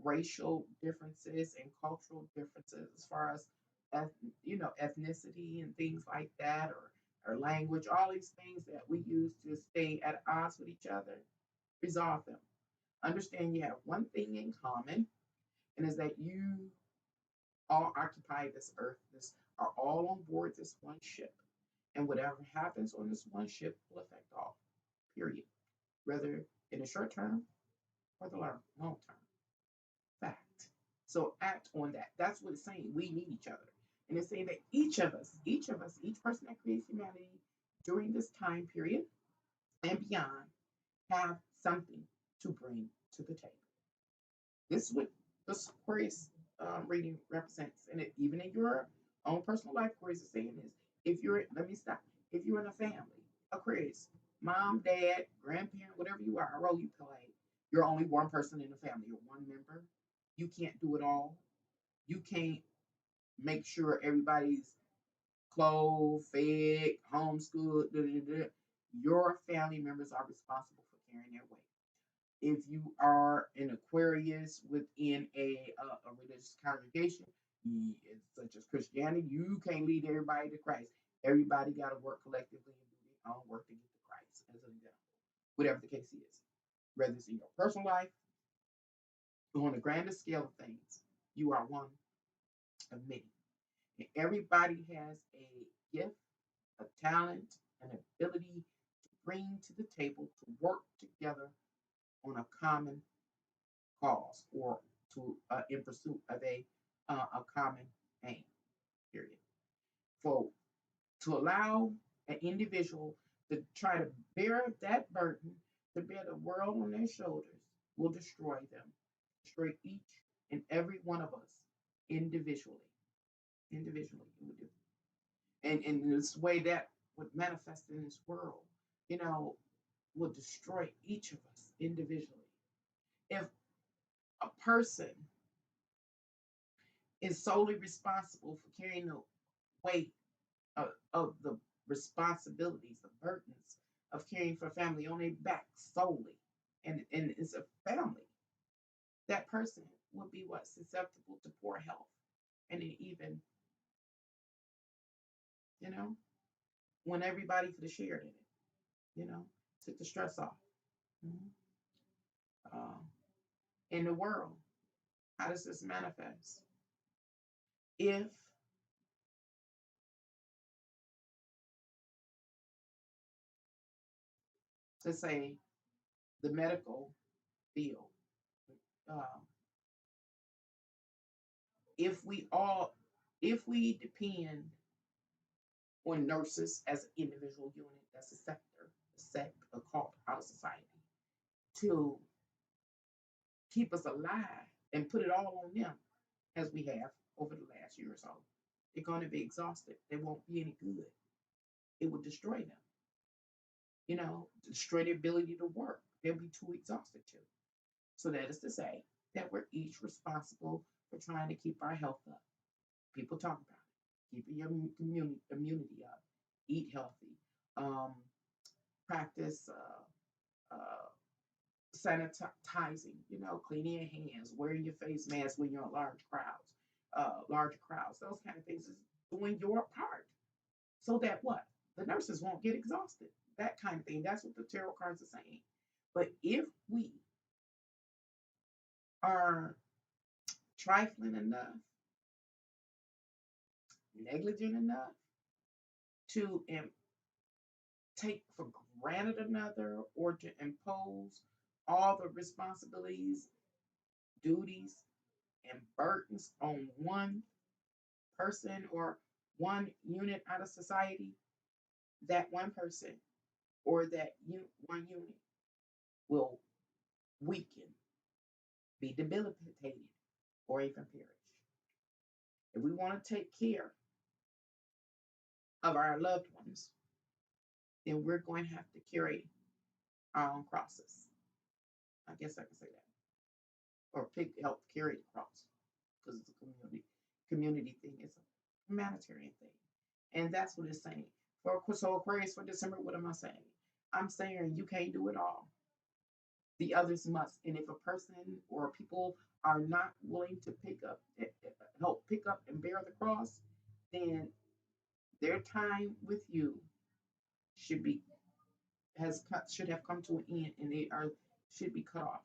racial differences and cultural differences as far as ethnicity and things like that, or language, all these things that we use to stay at odds with each other. Resolve them. Understand you have one thing in common, and is that you all occupy this earth, this are all on board this one ship. And whatever happens on this one ship will affect all. Period. Whether in the short term or the long term. Fact. So act on that. That's what it's saying. We need each other. And it's saying that each of us, each person that creates humanity during this time period and beyond, have something to bring to the table. This is what this Aquarius reading represents. And even in your own personal life, Aquarius is saying this. If you're, let me stop. If you're in a family, Aquarius, mom, dad, grandparent, whatever you are, role you play, you're only one person in the family. You're one member. You can't do it all. You can't make sure everybody's clothed, fed, homeschooled. Da, da, da. Your family members are responsible for carrying their weight. If you are an Aquarius within a religious congregation, such as Christianity, you can't lead everybody to Christ. Everybody got to work collectively and do their own work to get to Christ, as an example, whatever the case is. Whether it's in your personal life or on the grander scale of things, you are one of many. And everybody has a gift, a talent, an ability to bring to the table to work together on a common cause or to in pursuit of a common aim. Period. For to allow an individual to try to bear that burden, to bear the world on their shoulders, will destroy them, destroy each and every one of us individually. Individually, it would do. And in this way that would manifest in this world, you know, will destroy each of us individually. If a person is solely responsible for carrying the weight of the responsibilities, the burdens of caring for family on their back solely, and it's a family, that person would be what susceptible to poor health, and then even you know when everybody could have shared in it, took the stress off. Mhm. Um, in the world, how does this manifest? If to say the medical field, um, if we all if we depend on nurses as an individual unit, that's a sector, a sect, a cult, our society. to keep us alive and put it all on them as we have over the last year or so. They're going to be exhausted. They won't be any good. It will destroy them, destroy their ability to work. They'll be too exhausted to. So that is to say that we're each responsible for trying to keep our health up. People talk about it. Keeping your immunity up. Eat healthy. Um, Practice sanitizing, cleaning your hands, wearing your face mask when you're in larger crowds, those kind of things is doing your part so that what? The nurses won't get exhausted. That kind of thing. That's what the tarot cards are saying. But if we are trifling enough, negligent enough to take for granted another or to impose all the responsibilities, duties, and burdens on one person or one unit out of society, that one person or that one unit will weaken, be debilitated, or even perish. If we want to take care of our loved ones, then we're going to have to carry our own crosses. I guess I can say that. Or help carry the cross because it's a community thing. It's a humanitarian thing. And that's what it's saying. So Aquarius for December, what am I saying? I'm saying you can't do it all. The others must. And if a person or people are not willing to help pick up and bear the cross, then their time with you should have come to an end, and they should be cut off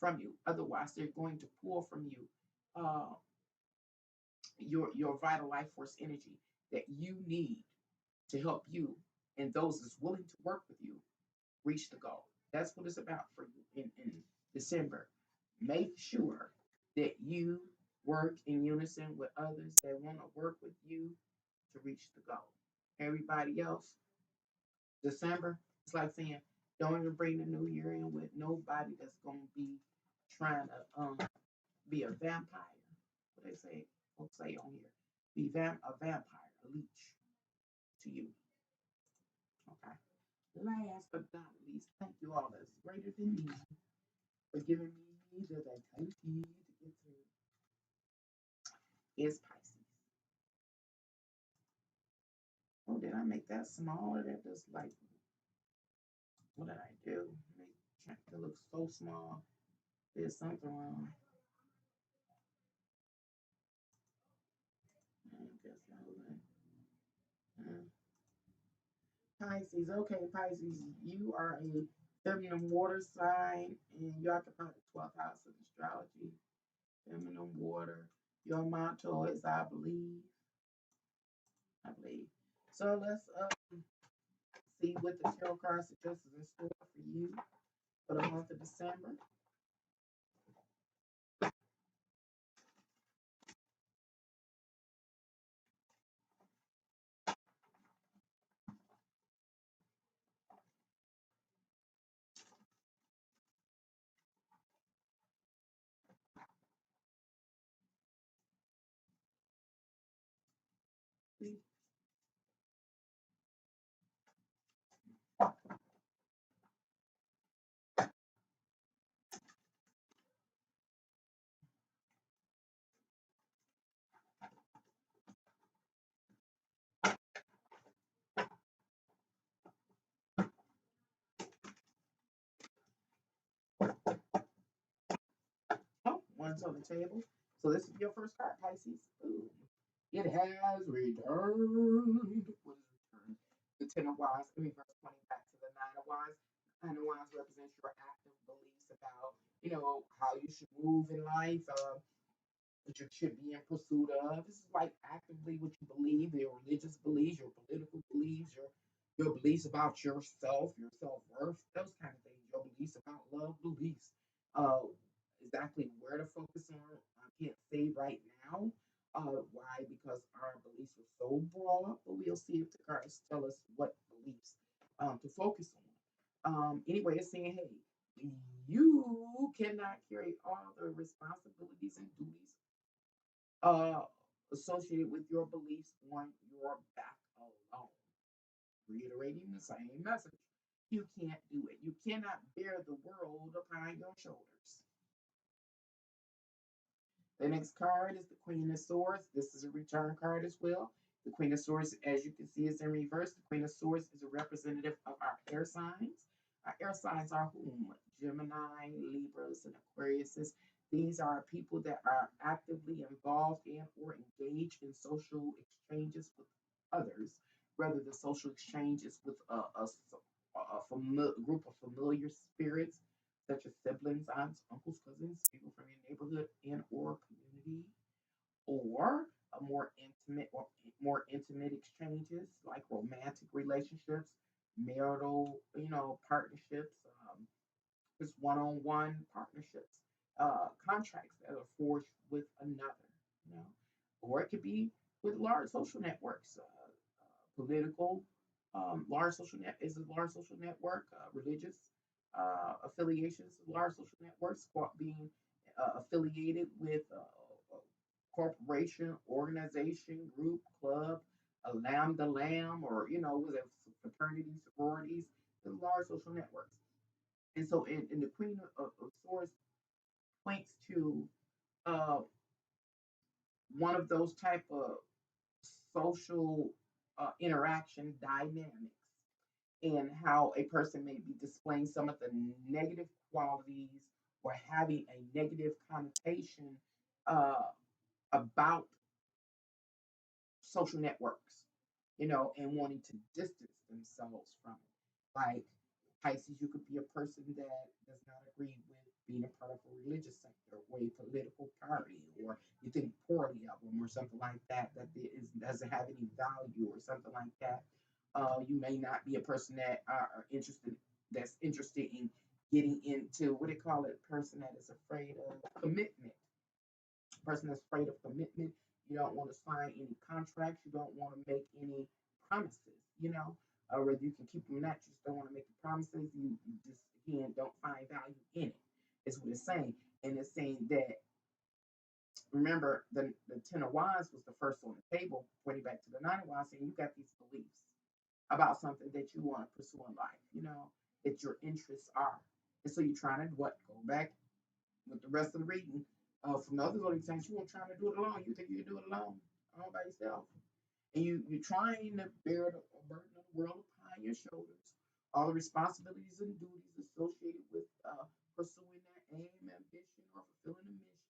from you. Otherwise, they're going to pull from you your vital life force energy that you need to help you and those that's willing to work with you reach the goal. That's what it's about for you in December. Make sure that you work in unison with others that want to work with you to reach the goal. Everybody else, December, it's like saying, don't even bring the new year in with nobody that's going to be trying to be a vampire. What they say, folks say on here, be a vampire, a leech to you. Okay. Last but not least, thank you all that's greater than me for giving me the vitality to get through. Is Pisces. Oh, did I make that smaller? That just like, what did I do? It looks so small. There's something wrong. I guess Pisces. Okay, Pisces, you are a feminine water sign and you occupy the 12th house of astrology. Feminine water. Your motto is I believe. I believe. So let's see what the tarot card suggests in store for you for the month of December. Oh, one's on the table. So this is your first card, Pisces. Ooh. It has returned. What is returned? The Ten of Wands. Reverse pointing back to the Nine of Wands. Nine of Wands represents your active beliefs about, how you should move in life, what you should be in pursuit of. This is like actively what you believe, your religious beliefs, your political beliefs, your beliefs about yourself, your self worth, those kind of things. Your beliefs about love, beliefs. Uh, exactly where to focus on, I can't say right now. Why? Because our beliefs are so broad, but we'll see if the cards tell us what beliefs to focus on. Anyway, it's saying, hey, you cannot carry all the responsibilities and duties uh, associated with your beliefs on your back alone. Reiterating the same message. You can't do it. You cannot bear the world upon your shoulders. The next card is the Queen of Swords. This is a return card as well. The Queen of Swords, as you can see, is in reverse. The Queen of Swords is a representative of our air signs. Our air signs are whom? Gemini, Libras, and Aquariuses. These are people that are actively involved in or engaged in social exchanges with others, whether the social exchanges with a group of familiar spirits such as siblings, aunts, uncles, cousins, people from your neighborhood and or community, or a more intimate exchanges like romantic relationships, marital, partnerships, just one-on-one partnerships, contracts that are forged with another, you know, or it could be with large social networks, political, large social network, religious affiliations, large social networks, being affiliated with a corporation, organization, group, club, a lambda lamb, or with a fraternities, sororities, the large social networks. And so, in the Queen of Swords points to uh, one of those type of social interaction dynamics and how a person may be displaying some of the negative qualities or having a negative connotation uh, about social networks, and wanting to distance themselves from it. Like Pisces, you could be a person that does not agree with being a part of a religious sector or a political party, or you think poorly of them, or something like that, that doesn't have any value, or something like that. You may not be a person that that's interested in getting into what they call it, person that is afraid of commitment, person that's afraid of commitment. You don't want to sign any contracts. You don't want to make any promises. Whether you can keep them or not, you just don't want to make the promises. You just again don't find value in it. Is what it's saying, and it's saying that remember the Ten of Wands was the first on the table, pointing back to the Nine of Wands, saying you got these beliefs about something that you want to pursue in life. That your interests are, and so you're trying to what go back with the rest of the reading from the other zodiac signs, you weren't trying to do it alone. You think you can do it alone, all by yourself. And you're trying to bear the burden of the world upon your shoulders, all the responsibilities and duties associated with pursuing that aim, ambition, or fulfilling a mission.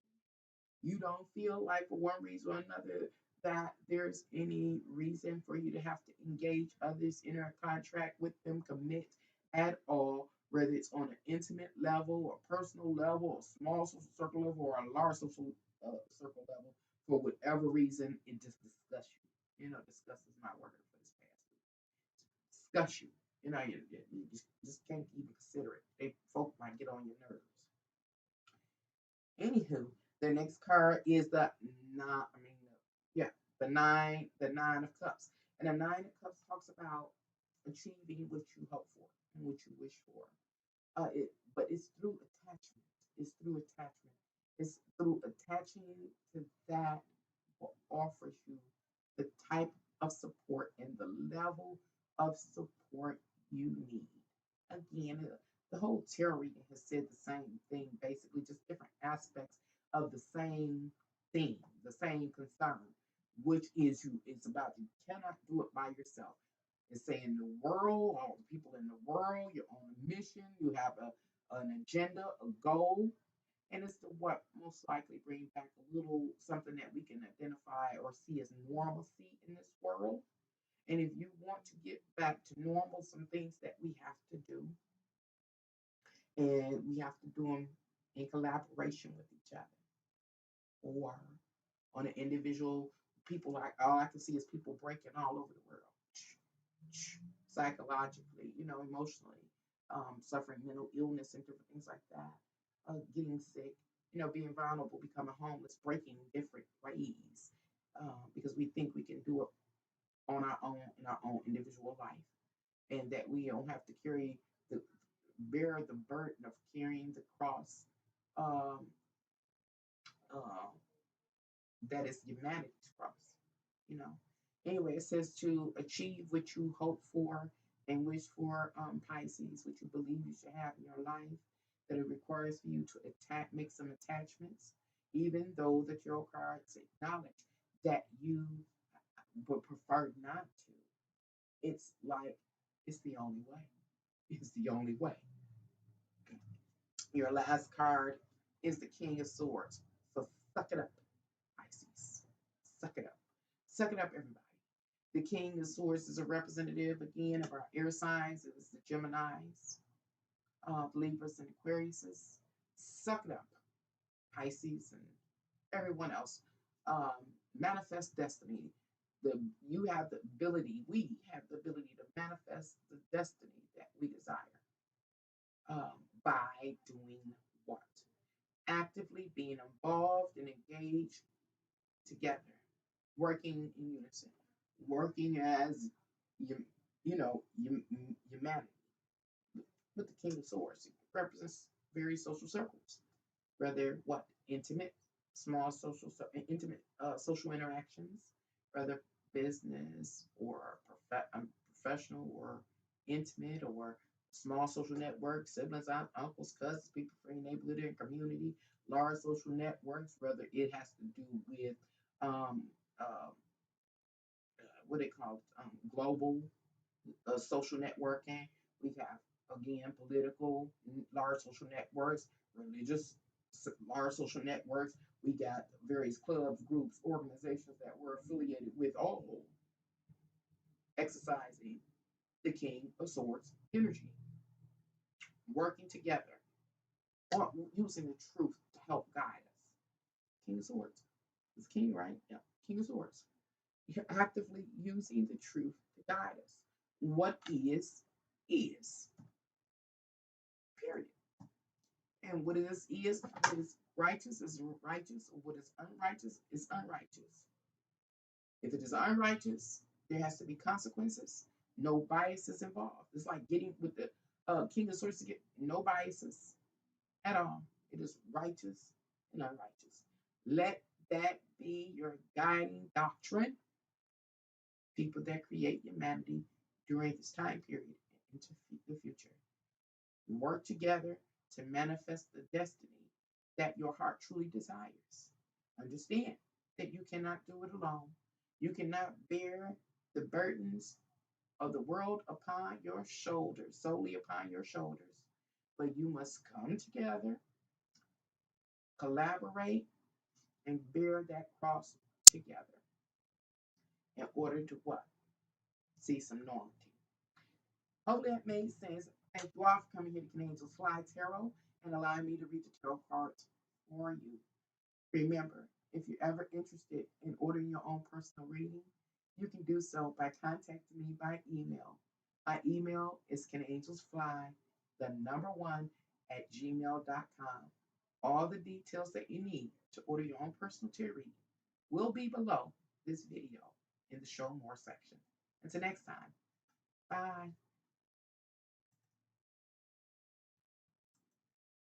You don't feel like, for one reason or another, that there's any reason for you to have to engage others, enter a contract with them, commit at all, whether it's on an intimate level or personal level or small social circle level or a large social circle level, for whatever reason, it just disgusts you. Disgust is my word for this past week. Disgust you. You just can't even consider it. Folk might get on your nerves. Anywho, the next card is nine. I mean, yeah, the nine of cups, and the nine of cups talks about achieving what you hope for and what you wish for. But it's through attachment. It's through attachment. It's through attaching to that what offers you the type of support and the level of support you need. Again, the whole tarot reading has said the same thing, basically, just different aspects of the same thing, the same concern, which is it's about you cannot do it by yourself. It's saying the world, all the people in the world, you're on a mission, you have an agenda, a goal, and it's to what most likely bring back a little something that we can identify or see as normalcy in this world. And if you want to get back to normal, some things that we have to do, and we have to do them in collaboration with each other, or on an individual. People, like, all I can see is people breaking all over the world, psychologically, emotionally, suffering mental illness and different things like that, getting sick, being vulnerable, becoming homeless, breaking different ways, because we think we can do it on our own in our own individual life, and that we don't have to carry the bear the burden of carrying the cross um, uh, that is humanity's cross, you know. Anyway, it says to achieve what you hope for and wish for, Pisces, what you believe you should have in your life, that it requires for you to make some attachments, even though the tarot cards acknowledge that you would prefer not to. It's like, it's the only way. It's the only way. Your last card is the King of Swords. So suck it up, Pisces. Suck it up. Suck it up, everybody. The King of Swords is a representative, again, of our air signs. It was the Geminis, Libras, and Aquariuses. Suck it up, Pisces, and everyone else. Um, Manifest destiny. You have the ability, we have the ability to manifest the destiny that we desire, by doing what? Actively being involved and engaged together, working in unison, working as you, humanity. With the King of Swords, it represents various social circles, whether what intimate, small social, intimate social interactions, whether business or professional or intimate or small social networks, siblings, uncles, cousins, people from your neighborhood and community, large social networks, whether it has to do with um, uh, what they call global social networking. We have, again, political, large social networks, religious, large social networks. We got various clubs, groups, organizations that we're affiliated with, all exercising the King of Swords energy, working together, or using the truth to help guide us. King of Swords. It's King, right? Yeah. King of Swords. You're actively using the truth to guide us. What is. Period. And what what is righteous is righteous, or what is unrighteous is unrighteous. If it is unrighteous, there has to be consequences. No biases involved. It's like getting with the King of Swords to get no biases at all. It is righteous and unrighteous. Let that be your guiding doctrine. People that create humanity during this time period into the future. Work together to manifest the destiny that your heart truly desires. Understand that you cannot do it alone. You cannot bear the burdens of the world upon your shoulders, solely upon your shoulders. But you must come together, collaborate, and bear that cross together in order to what? See some normality. Hopefully that made sense. Thank you all for coming here to Can Angels Fly Tarot and allowing me to read the tarot cards for you. Remember, if you're ever interested in ordering your own personal reading, you can do so by contacting me by email. My email is canangelsfly1@gmail.com. All the details that you need to order your own personal tarot reading will be below this video in the Show More section. Until next time, bye.